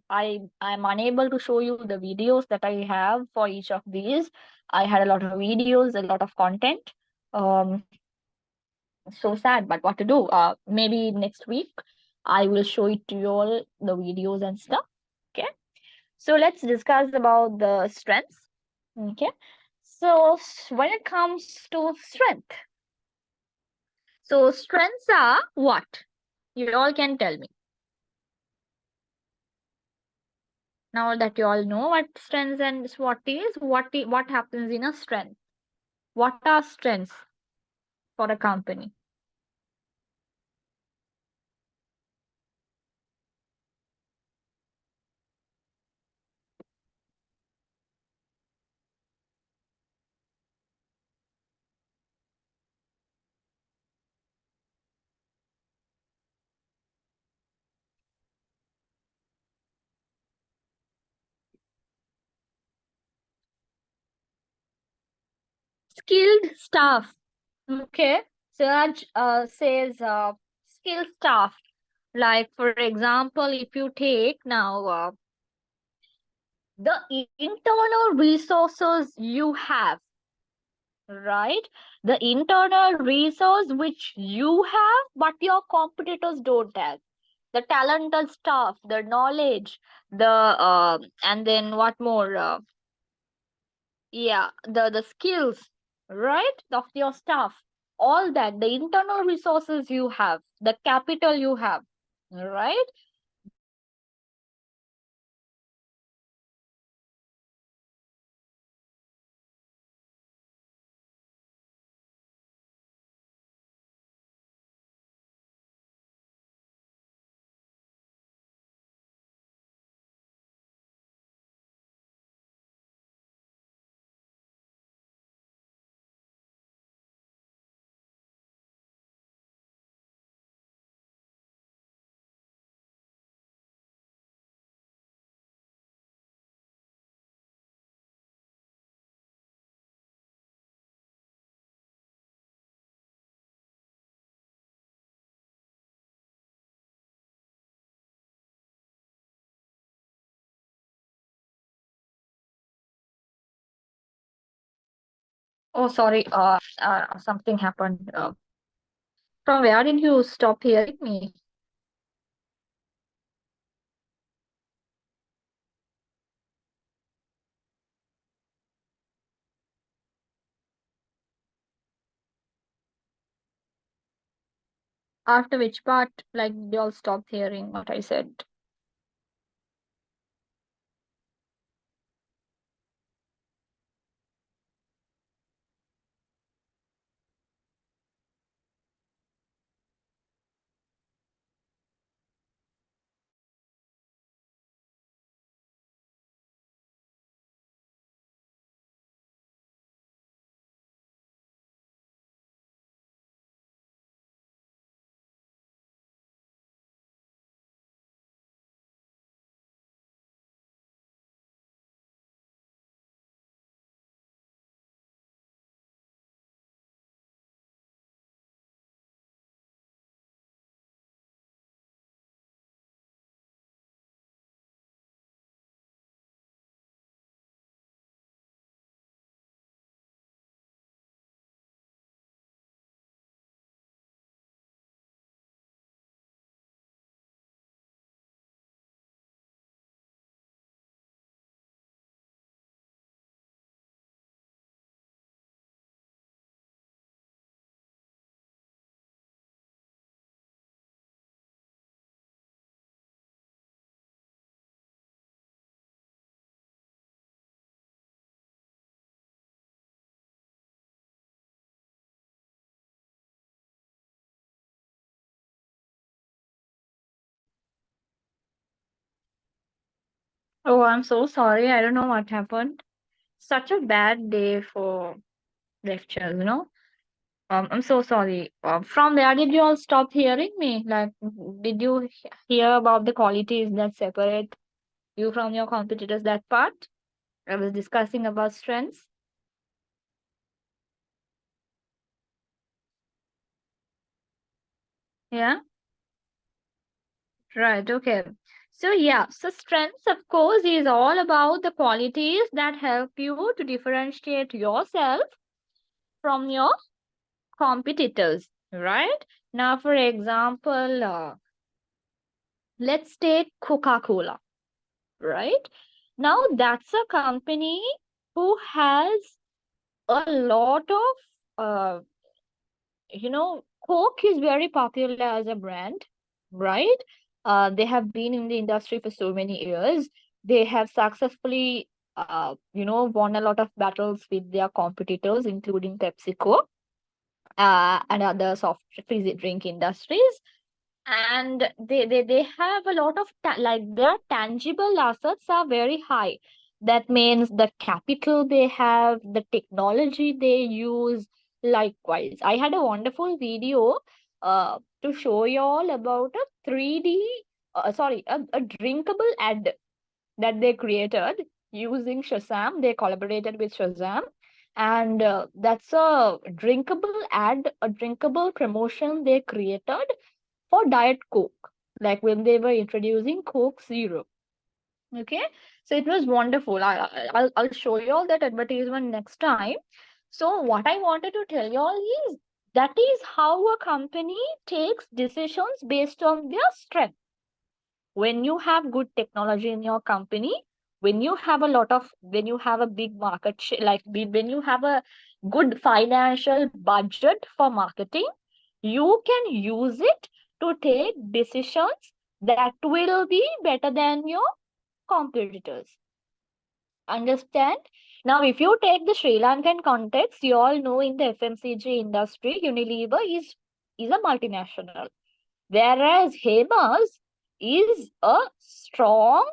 I'm unable to show you the videos that I have for each of these. I had a lot of videos, a lot of content. Um, so sad, but what to do? Maybe next week I will show it to you all the videos and stuff. Okay. So let's discuss about the strengths. Okay. So when it comes to strength, so strengths are what? You all can tell me. Now that you all know what strengths and SWOT is, what happens in a strength? What are strengths for a company? Skilled staff. Okay. Siraj says skilled staff. Like for example, if you take now the internal resources you have, right? The internal resource which you have, but your competitors don't have. The talented staff, the knowledge, the and then what more? Yeah, the skills, right, of your staff. All that, the internal resources you have, the capital you have, right? Oh, sorry. Something happened. From where did you stop hearing me? After which part, like, you all stopped hearing what I said? Oh, I'm so sorry. I don't know what happened. Such a bad day for lectures, you know. I'm so sorry. From there, did you all stop hearing me? Like, did you hear about the qualities that separate you from your competitors? That part I was discussing about strengths. Yeah, right. Okay. So yeah, so strengths, of course, is all about the qualities that help you to differentiate yourself from your competitors, right? Now, for example, let's take Coca-Cola, right? Now, that's a company who has a lot of, Coke is very popular as a brand, right? They have been in the industry for so many years. They have successfully, won a lot of battles with their competitors, including PepsiCo, and other soft fizzy drink industries. And they have a lot of like their tangible assets are very high. That means the capital they have, the technology they use. Likewise, I had a wonderful video to show you all about a 3D a drinkable ad that they created using Shazam. They collaborated with Shazam, and that's a drinkable ad, a drinkable promotion they created for Diet Coke, like when they were introducing Coke Zero. Okay, so it was wonderful. I'll show you all that advertisement next time. So what I wanted to tell you all is that is how a company takes decisions based on their strength. When you have good technology in your company, when you have a big market share, when you have a good financial budget for marketing, you can use it to take decisions that will be better than your competitors. Understand? Now, if you take the Sri Lankan context, you all know in the FMCG industry, Unilever is a multinational, whereas Hemas is a strong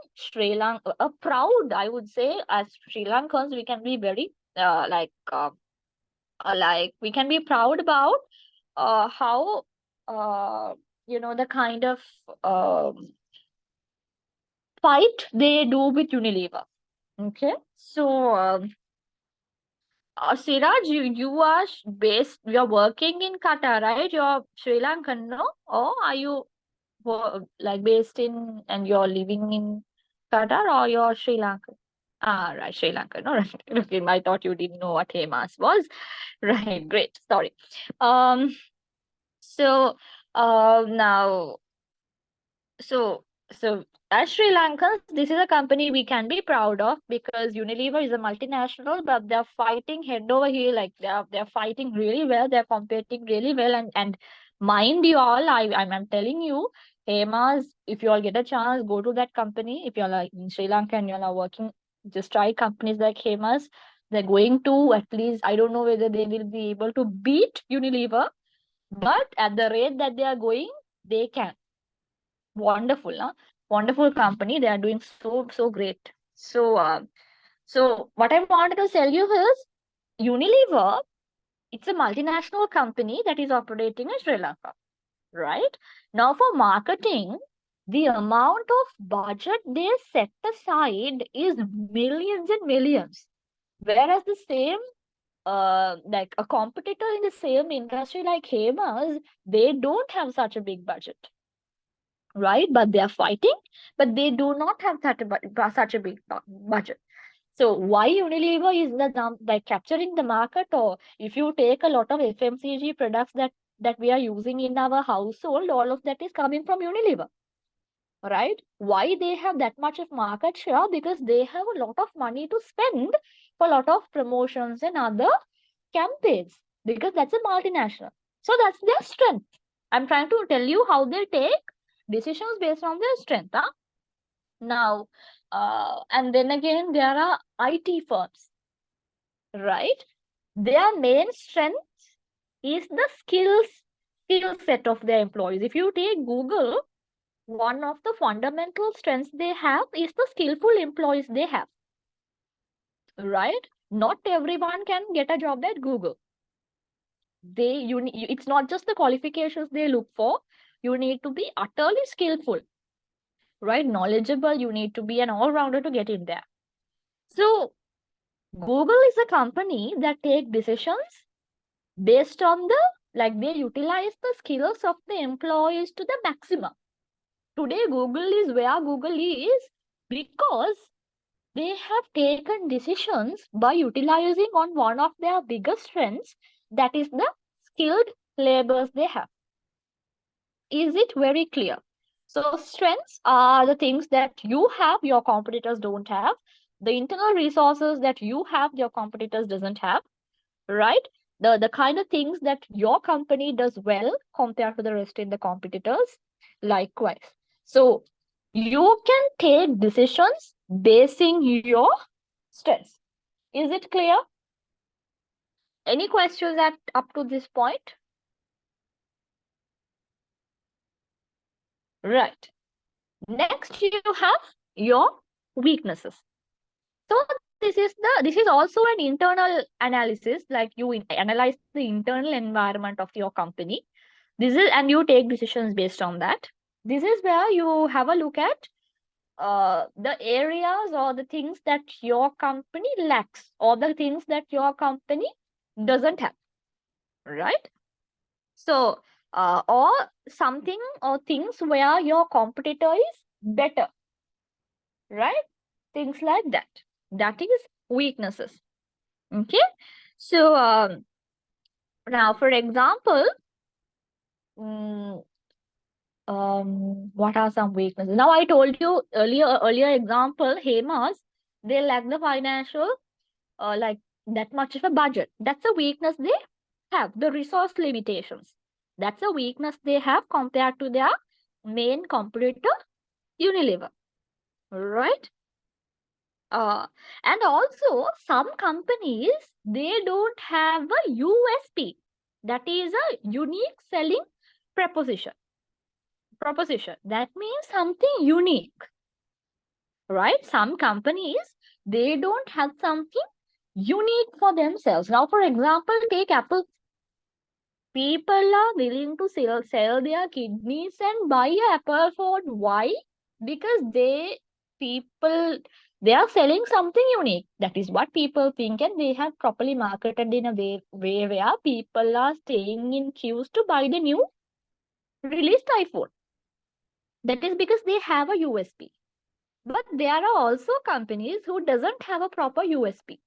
a proud, I would say, as Sri Lankans, we can be very we can be proud about how the kind of fight they do with Unilever. Okay, so Siraj, you're working in Qatar, right? You're Sri Lankan, no? Or are you based in and you're living in Qatar, or you're Sri Lankan? Ah, right, Sri Lankan. All right. Okay, I thought you didn't know what Hemas was. Right, great. Sorry. Um, so now so, so as Sri Lankans, this is a company we can be proud of because Unilever is a multinational, but they're fighting head over heel. Like they're fighting really well. They're competing really well, and mind you all, I'm telling you, Hemas, if you all get a chance, go to that company. If you're like in Sri Lanka and you're not working, just try companies like Hemas. They're going to at least, I don't know whether they will be able to beat Unilever, but at the rate that they are going, they can. Wonderful, huh? Wonderful company. They are doing so great. So what I wanted to tell you is Unilever, it's a multinational company that is operating in Sri Lanka, right? Now for marketing, the amount of budget they set aside is millions and millions. Whereas the same like a competitor in the same industry like Hemas, they don't have such a big budget, right? But they are fighting, but they do not have such a big budget. So why Unilever is like capturing the market? Or if you take a lot of FMCG products that we are using in our household, all of that is coming from Unilever, right? Why they have that much of market share? Because they have a lot of money to spend for a lot of promotions and other campaigns, because that's a multinational. So that's their strength. I'm trying to tell you how they take decisions based on their strength. Huh? Now, and then again, there are IT firms, right? Their main strength is the skill set of their employees. If you take Google, one of the fundamental strengths they have is the skillful employees they have, right? Not everyone can get a job at Google. It's not just the qualifications they look for. You need to be utterly skillful, right? Knowledgeable. You need to be an all-rounder to get in there. So Google is a company that take decisions based on they utilize the skills of the employees to the maximum. Today, Google is where Google is because they have taken decisions by utilizing on one of their biggest strengths, that is the skilled labors they have. Is it very clear? So strengths are the things that you have, your competitors don't have. The internal resources that you have, your competitors doesn't have, right? The kind of things that your company does well compared to the rest in the competitors, likewise. So you can take decisions basing your strengths. Is it clear? Any questions up to this point? Right. Next, you have your weaknesses. So this is also an internal analysis, like you analyze the internal environment of your company. And you take decisions based on that. This is where you have a look at the areas or the things that your company lacks, or the things that your company doesn't have, right? So or something or things where your competitor is better, right? Things like that. That is weaknesses. Okay. So now, for example, what are some weaknesses? Now, I told you earlier example, Hemas, they lack the financial, like that much of a budget. That's a weakness they have, the resource limitations. That's a weakness they have compared to their main competitor, Unilever, right? And also, some companies, they don't have a USP. That is a unique selling proposition. That means something unique, right? Some companies, they don't have something unique for themselves. Now, for example, take Apple. People are willing to sell their kidneys and buy an Apple phone. Why? Because they are selling something unique. That is what people think, and they have properly marketed in a way where people are staying in queues to buy the new released iPhone. That is because they have a USP. But there are also companies who doesn't have a proper USP,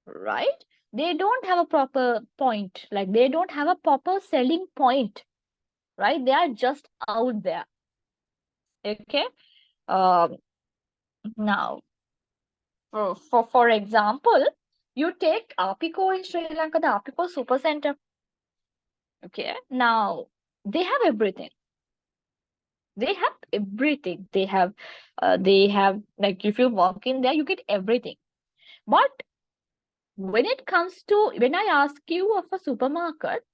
right? They don't have a proper point, like they don't have a proper selling point, right? They are just out there. Okay. Now, for example, you take Apico in Sri Lanka, the Apico Super Center. Okay. Now, they have everything. They have everything. They have like, if you walk in there, you get everything. But when I ask you of a supermarket,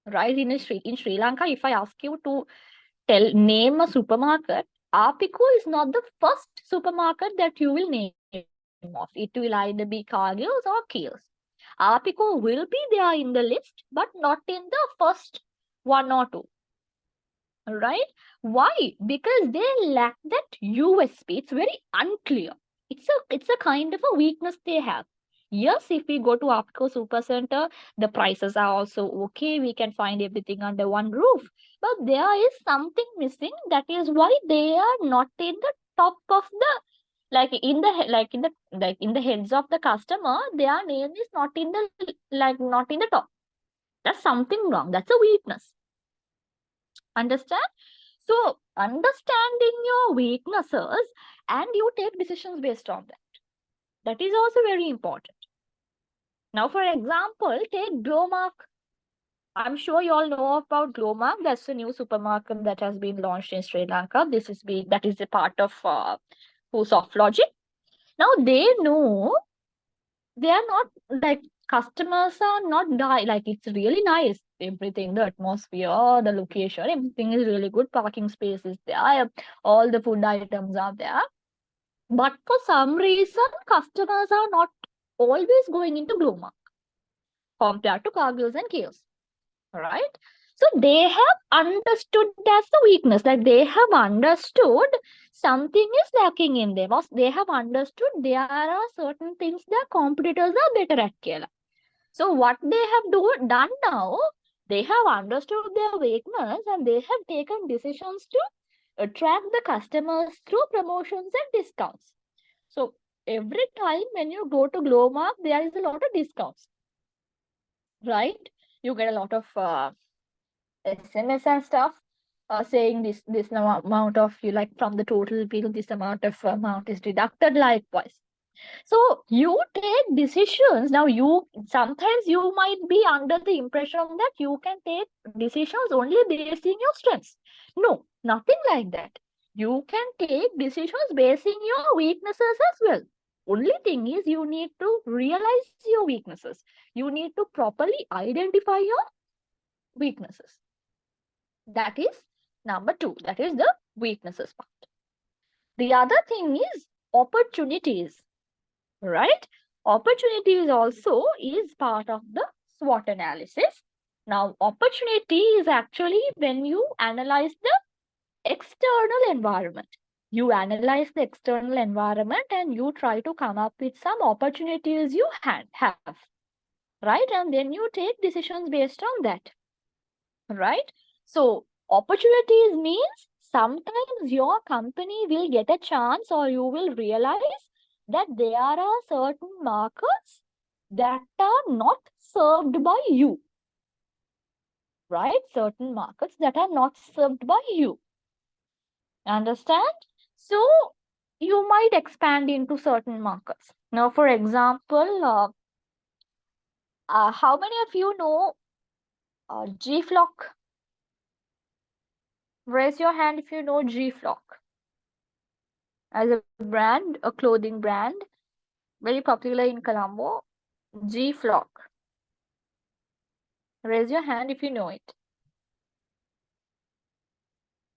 right, in Sri Lanka, if I ask you to name a supermarket, Apico is not the first supermarket that you will name off. It will either be Cargill's or Kiehl's. Apico will be there in the list, but not in the first one or two. Right? Why? Because they lack that USP. It's very unclear. It's a kind of a weakness they have. Yes, if we go to Apco Supercenter, the prices are also okay. We can find everything under one roof. But there is something missing. That is why they are not in the top of the in the heads of the customer. Their name is not in the top. That's something wrong. That's a weakness. Understand? So understanding your weaknesses, and you take decisions based on that. That is also very important. Now, for example, take Glowmark. I'm sure you all know about Glowmark. That's a new supermarket that has been launched in Sri Lanka. That is a part of Soft Logic. Now, they know they are not like customers are not like it's really nice. Everything, the atmosphere, the location, everything is really good. Parking space is there. All the food items are there. But for some reason, customers are not always going into Glowmark compared to Cargills and Chaos. Right? So they have understood that's the weakness, that they have understood something is lacking in them, or they have understood there are certain things their competitors are better at, Kela. So what they have done now, they have understood their weakness and they have taken decisions to attract the customers through promotions and discounts. So every time when you go to Glowmark, there is a lot of discounts, right? You get a lot of SMS and stuff, saying this amount of you like from the total bill, this amount is deducted likewise. So you take decisions. Now sometimes you might be under the impression that you can take decisions only basing your strengths. No, nothing like that. You can take decisions basing your weaknesses as well. Only thing is you need to realize your weaknesses. You need to properly identify your weaknesses. That is number 2. That is the weaknesses part. The other thing is opportunities, right? Opportunities also is part of the SWOT analysis. Now, opportunity is actually when you analyze the external environment. You analyze the external environment and you try to come up with some opportunities you have, right? And then you take decisions based on that, right? So opportunities means sometimes your company will get a chance or you will realize that there are certain markets that are not served by you, right? Certain markets that are not served by you. Understand? So you might expand into certain markets. Now, for example, how many of you know G-Flock? Raise your hand if you know G-Flock as a brand, a clothing brand, very popular in Colombo. G-Flock. Raise your hand if you know it.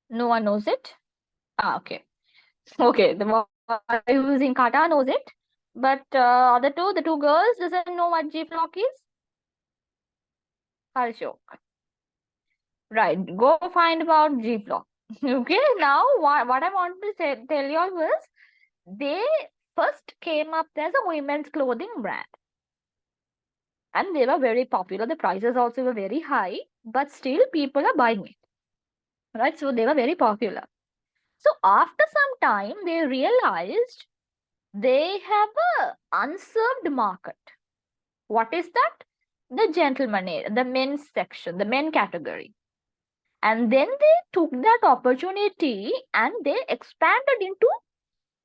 No one knows it? Okay. Okay, the one who's in Kata knows it. But the two girls doesn't know what G-Flock is? Harshok. Right, go find about G-Flock. Okay, now what I want to tell you all was, they first came up as a women's clothing brand. And they were very popular. The prices also were very high, but still people are buying it. Right? So they were very popular. So after some time, they realized they have a unserved market. What is that? The gentleman area, the men's section, the men category. And then they took that opportunity and they expanded into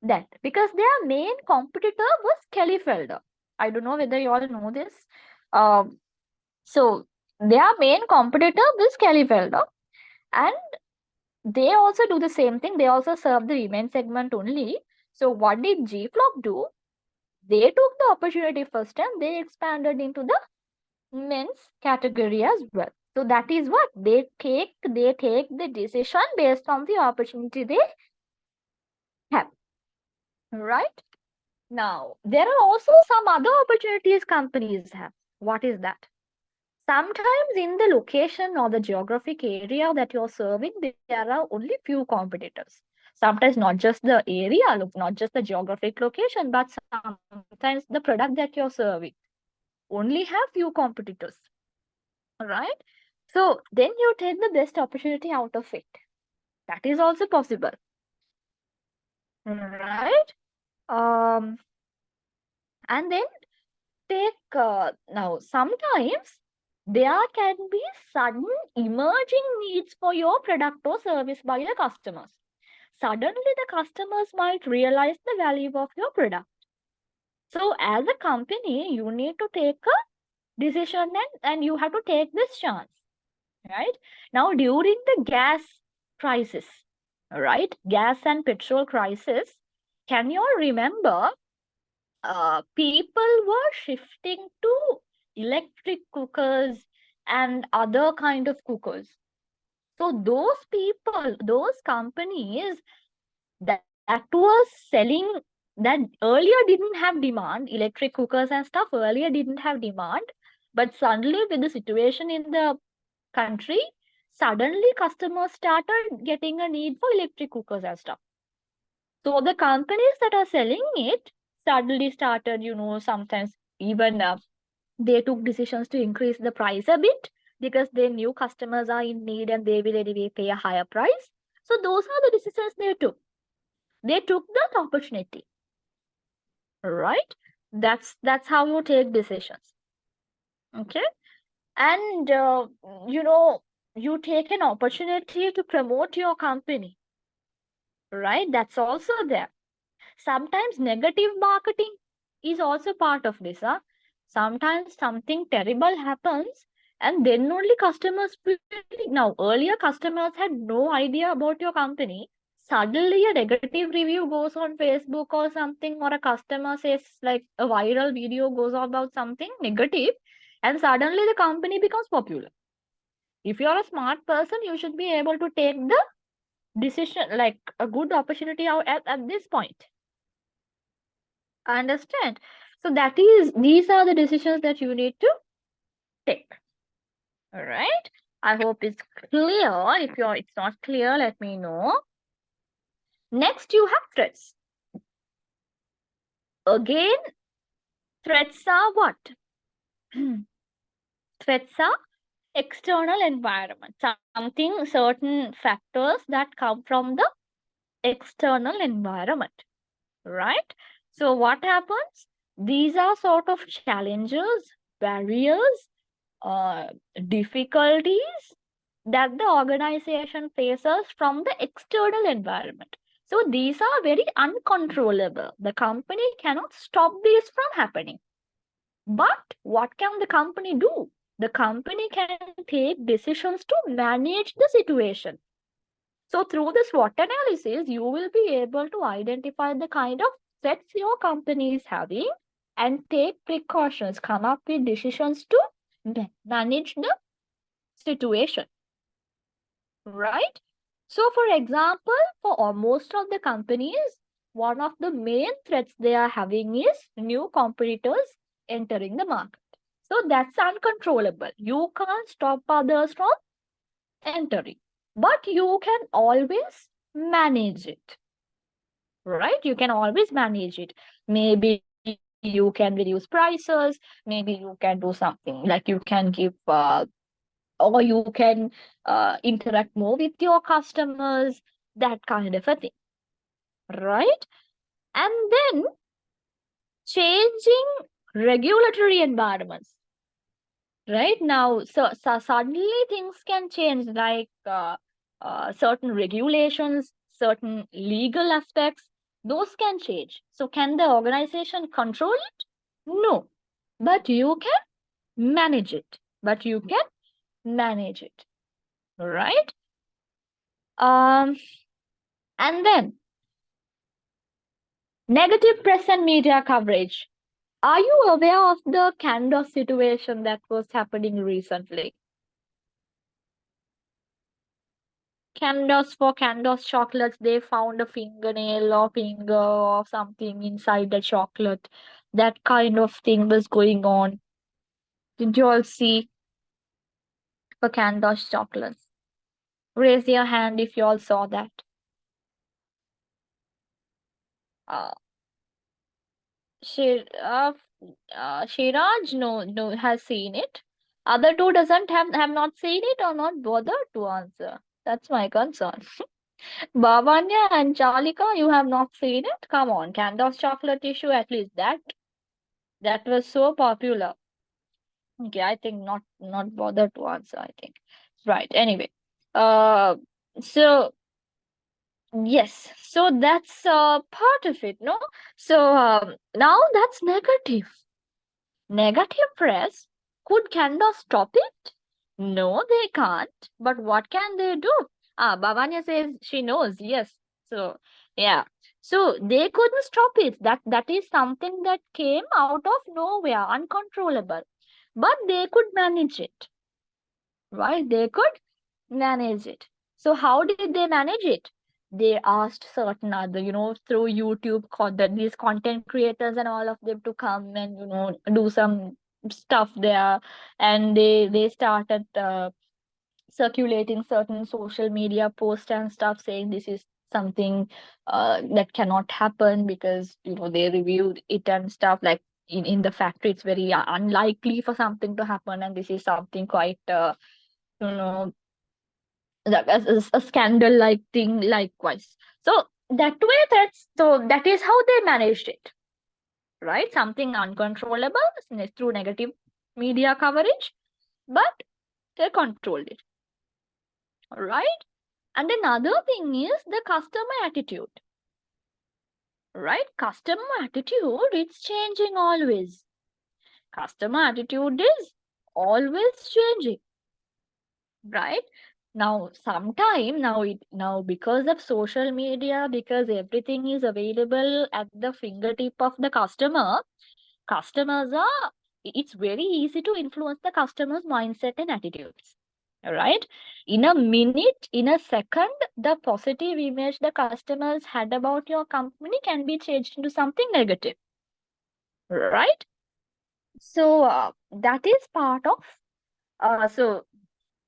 that, because their main competitor was Kelly Felder. I don't know whether you all know this. So their main competitor was Kelly Felder, and they also do the same thing. They also serve the women's segment only. So what did G-Flock do? They took the opportunity first and they expanded into the men's category as well. So that is what they take the decision based on the opportunity they have. Right? Now, there are also some other opportunities companies have. What is that? Sometimes in the location or the geographic area that you're serving, there are only few competitors. Sometimes not just the area, not just the geographic location, but sometimes the product that you're serving only have few competitors. Right? So then you take the best opportunity out of it. That is also possible. Right? And then take now sometimes there can be sudden emerging needs for your product or service by the customers. Suddenly the customers might realize the value of your product. So as a company, you need to take a decision and you have to take this chance. Right? Now during the gas crisis, right? Gas and petrol crisis, can you all remember people were shifting to electric cookers and other kind of cookers. So those people, those companies that was selling, that earlier didn't have demand, electric cookers and stuff earlier didn't have demand, but suddenly with the situation in the country, suddenly customers started getting a need for electric cookers and stuff. So the companies that are selling it suddenly started, sometimes even they took decisions to increase the price a bit because they knew customers are in need and they will anyway pay a higher price. So those are the decisions they took. They took that opportunity, right? That's how you take decisions. Okay, and you take an opportunity to promote your company, right? That's also there. Sometimes negative marketing is also part of this. Sometimes something terrible happens and then only customers feel. Now, earlier customers had no idea about your company. Suddenly a negative review goes on Facebook or something, or a customer says like a viral video goes on about something negative, and suddenly the company becomes popular. If you're a smart person, you should be able to take the decision, like a good opportunity out at this point. Understand? So these are the decisions that you need to take. All right. I hope it's clear. If it's not clear, let me know. Next, you have threats. Again, threats are what? Threats are external environment. Something, certain factors that come from the external environment. Right? So what happens? These are sort of challenges, barriers, difficulties that the organization faces from the external environment. So these are very uncontrollable. The company cannot stop these from happening. But what can the company do? The company can take decisions to manage the situation. So through the SWOT analysis, you will be able to identify the kind of threats your company is having and take precautions, come up with decisions to manage the situation. Right? So for example, for most of the companies, one of the main threats they are having is new competitors entering the market. So that's uncontrollable. You can't stop others from entering, but you can always manage it. Right? You can always manage it. Maybe you can reduce prices, maybe you can do something like you can give or you can interact more with your customers, that kind of a thing, right? And then changing regulatory environments, right? Now, so suddenly things can change, like certain regulations, certain legal aspects, those can change. So can the organization control it? No, but you can manage it. Right? And then negative press and media coverage. Are you aware of the Candos situation that was happening recently? For Candos chocolates, they found a fingernail or finger or something inside the chocolate. That kind of thing was going on. Did you all see for Candos chocolates? Raise your hand if you all saw that. Uh, Shiraj, no, has seen it. Other two doesn't have not seen it or not bothered to answer. That's my concern. Bhavanya and Chalika, you have not seen it? Come on, Candos chocolate issue, at least that was so popular. Okay, I think not bothered to answer, I think. Right. Anyway. So yes, so that's part of it, no? So now that's negative. Negative press. Could Canada stop it? No, they can't. But what can they do? Bhavanya says she knows. Yes. So yeah. So they couldn't stop it. That is something that came out of nowhere, uncontrollable. but they could manage it, right? They could manage it. So how did they manage it? They asked certain other, through YouTube, these content creators and all of them to come and do some stuff there, and they started circulating certain social media posts and stuff saying this is something that cannot happen because they reviewed it and stuff, like in the factory it's very unlikely for something to happen, and this is something quite you know that as a scandal like thing likewise. So that is how they managed it, right? Something uncontrollable through negative media coverage, but they controlled it, right? And another thing is the customer attitude, right? Customer attitude, it's changing always. Customer attitude is always changing, right? Now now because of social media, because everything is available at the fingertip of the customers are, it's very easy to influence the customer's mindset and attitudes, right? In a minute, in a second, the positive image the customers had about your company can be changed into something negative, right? So that is part of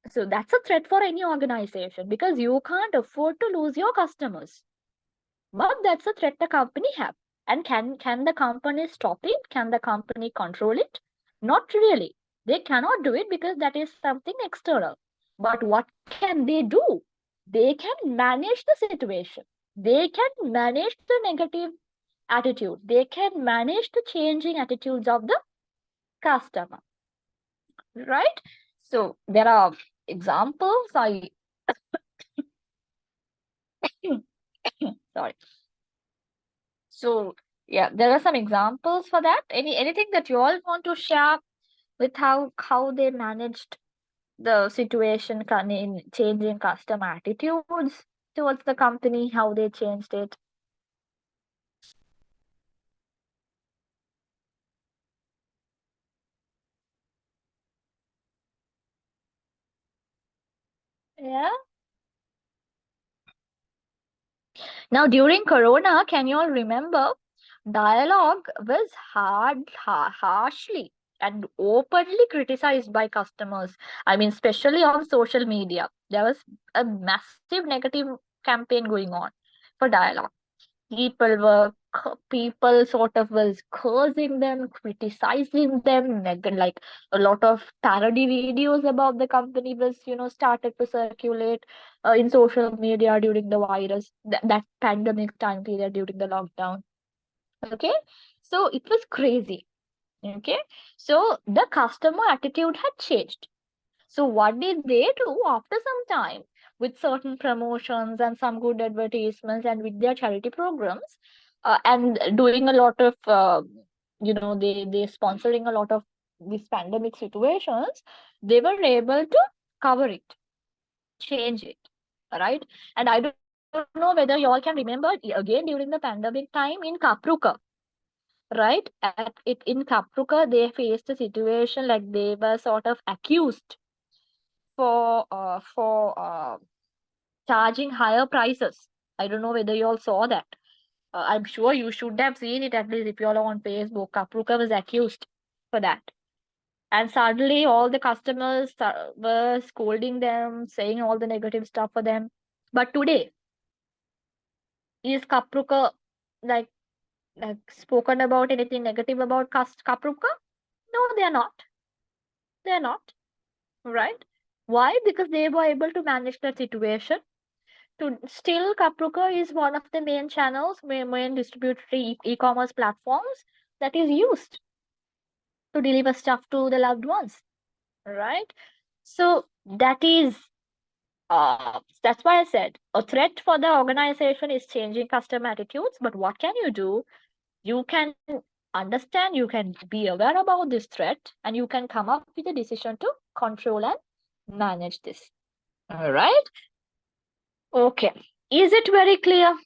so that's a threat for any organization because you can't afford to lose your customers. But that's a threat the company have. And can the company stop it? Can the company control it? Not really. They cannot do it because that is something external. But what can they do? They can manage the situation. They can manage the negative attitude. They can manage the changing attitudes of the customer. Right? So there are examples. Sorry. So yeah, there are some examples for that. Anything that you all want to share with how they managed the situation in changing customer attitudes towards the company, how they changed it? Yeah. Now during Corona, can you all remember? Dialogue was harshly and openly criticized by customers. I mean, especially on social media. There was a massive negative campaign going on for dialogue. People sort of was cursing them, criticizing them, like a lot of parody videos about the company was started to circulate in social media during the virus, that pandemic time period during the lockdown. Okay, so it was crazy. Okay, so the customer attitude had changed. So what did they do after some time with certain promotions and some good advertisements and with their charity programs and doing a lot of they sponsoring a lot of these pandemic situations, they were able to cover it, change it, right? And I don't know whether you all can remember again during the pandemic time in Kapruka, right? In Kapruka, they faced a situation like they were sort of accused for charging higher prices. I don't know whether you all saw that. I'm sure you should have seen it, at least if you all are on Facebook. Kapruka was accused for that. And suddenly all the customers were scolding them, saying all the negative stuff for them. But today, is Kapruka like spoken about anything negative about Kapruka? No, they are not. They are not. Right? Why? Because they were able to manage the situation. Still, Kapruka is one of the main channels, main distributory e-commerce platforms that is used to deliver stuff to the loved ones, right? So that's why I said a threat for the organization is changing customer attitudes. But what can you do? You can understand, you can be aware about this threat, and you can come up with a decision to control and manage this. All right. Okay. Is it very clear?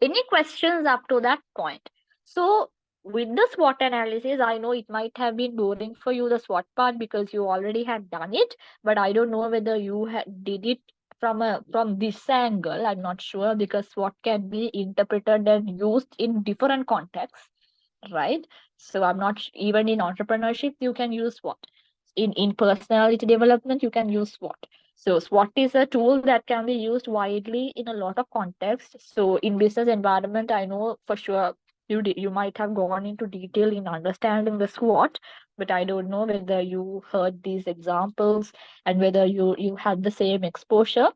Any questions up to that point? So with the SWOT analysis, I know it might have been boring for you, the SWOT part, because you already had done it, but I don't know whether you did it from this angle. I'm not sure, because SWOT can be interpreted and used in different contexts, right? So I'm not even in entrepreneurship you can use SWOT. In personality development you can use SWOT. So SWOT is a tool that can be used widely in a lot of contexts. So in business environment, I know for sure you might have gone into detail in understanding the SWOT, but I don't know whether you heard these examples and whether you had the same exposure.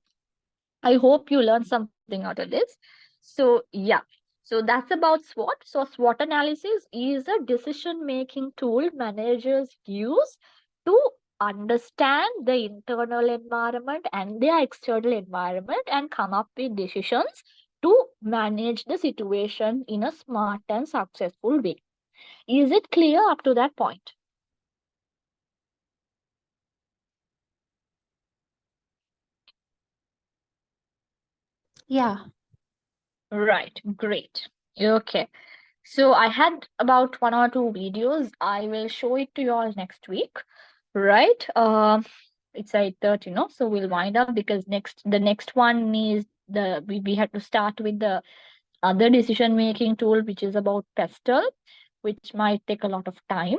I hope you learned something out of this. So yeah, so that's about SWOT. So SWOT analysis is a decision making tool managers use to understand the internal environment and the external environment and come up with decisions to manage the situation in a smart and successful way. Is it clear up to that point? Yeah. Right, great. Okay. So I had about one or two videos. I will show it to you all next week, right? It's 8:30, no? So we'll wind up because the next one is we have to start with the other decision making tool, which is about pestle, which might take a lot of time.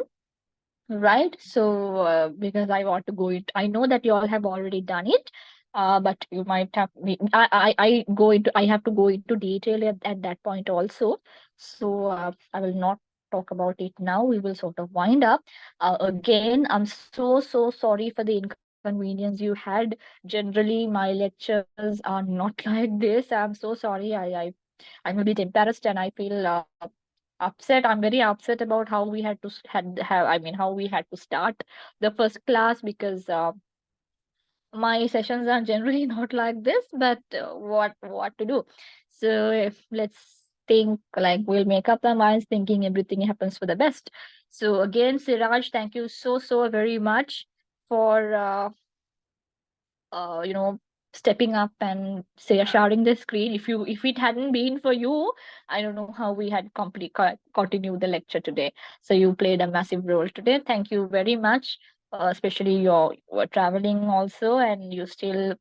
Right. So, because I want to go it, I know that you all have already done it, but you might have. I have to go into detail at that point also. So, I will not talk about it now. We will sort of wind up. Again, I'm so sorry for the inconvenience you had. Generally, my lectures are not like this. I'm so sorry. I'm a bit embarrassed and I feel upset. I'm very upset about how we had to how we had to start the first class, because my sessions are generally not like this, but what to do? So if let's think, like, we'll make up our minds thinking everything happens for the best. So again, Siraj, thank you so very much for you know, stepping up and sharing the screen. If it hadn't been for you, I don't know how we had continued the lecture today. So you played a massive role today. Thank you very much. Especially you were traveling also, and you still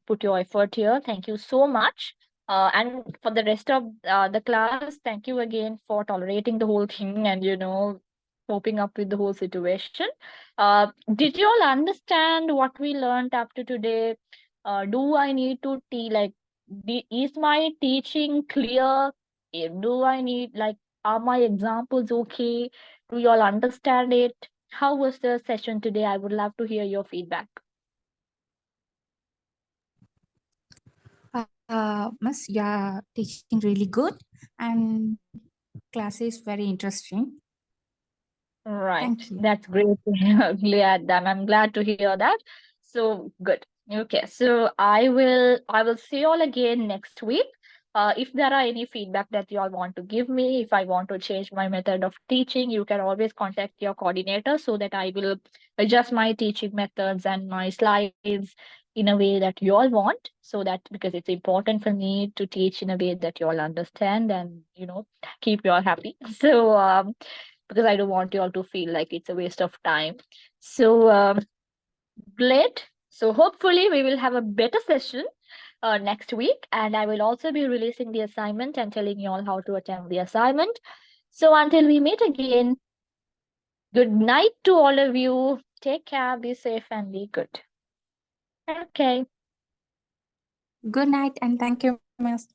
put your effort here. Thank you so much. And for the rest of the class, thank you again for tolerating the whole thing and, you know, coping up with the whole situation. Did you all understand what we learned up to today? Do I need to is my teaching clear? Do I need, like, are my examples okay? Do you all understand it? How was the session today? I would love to hear your feedback. Miss, yeah, teaching really good and class is very interesting. Right. Thank you. That's great to hear. Glad that I'm glad to hear that. So good. Okay. So I will see you all again next week. If there are any feedback that you all want to give me, if I want to change my method of teaching, you can always contact your coordinator so that I will adjust my teaching methods and my slides in a way that you all want. So that, because it's important for me to teach in a way that you all understand and, you know, keep you all happy. So because I don't want you all to feel like it's a waste of time. So great. So hopefully we will have a better session next week, and I will also be releasing the assignment and telling you all how to attempt the assignment. So until we meet again, good night to all of you. Take care, be safe, and be good. Okay. Good night and thank you, Miss.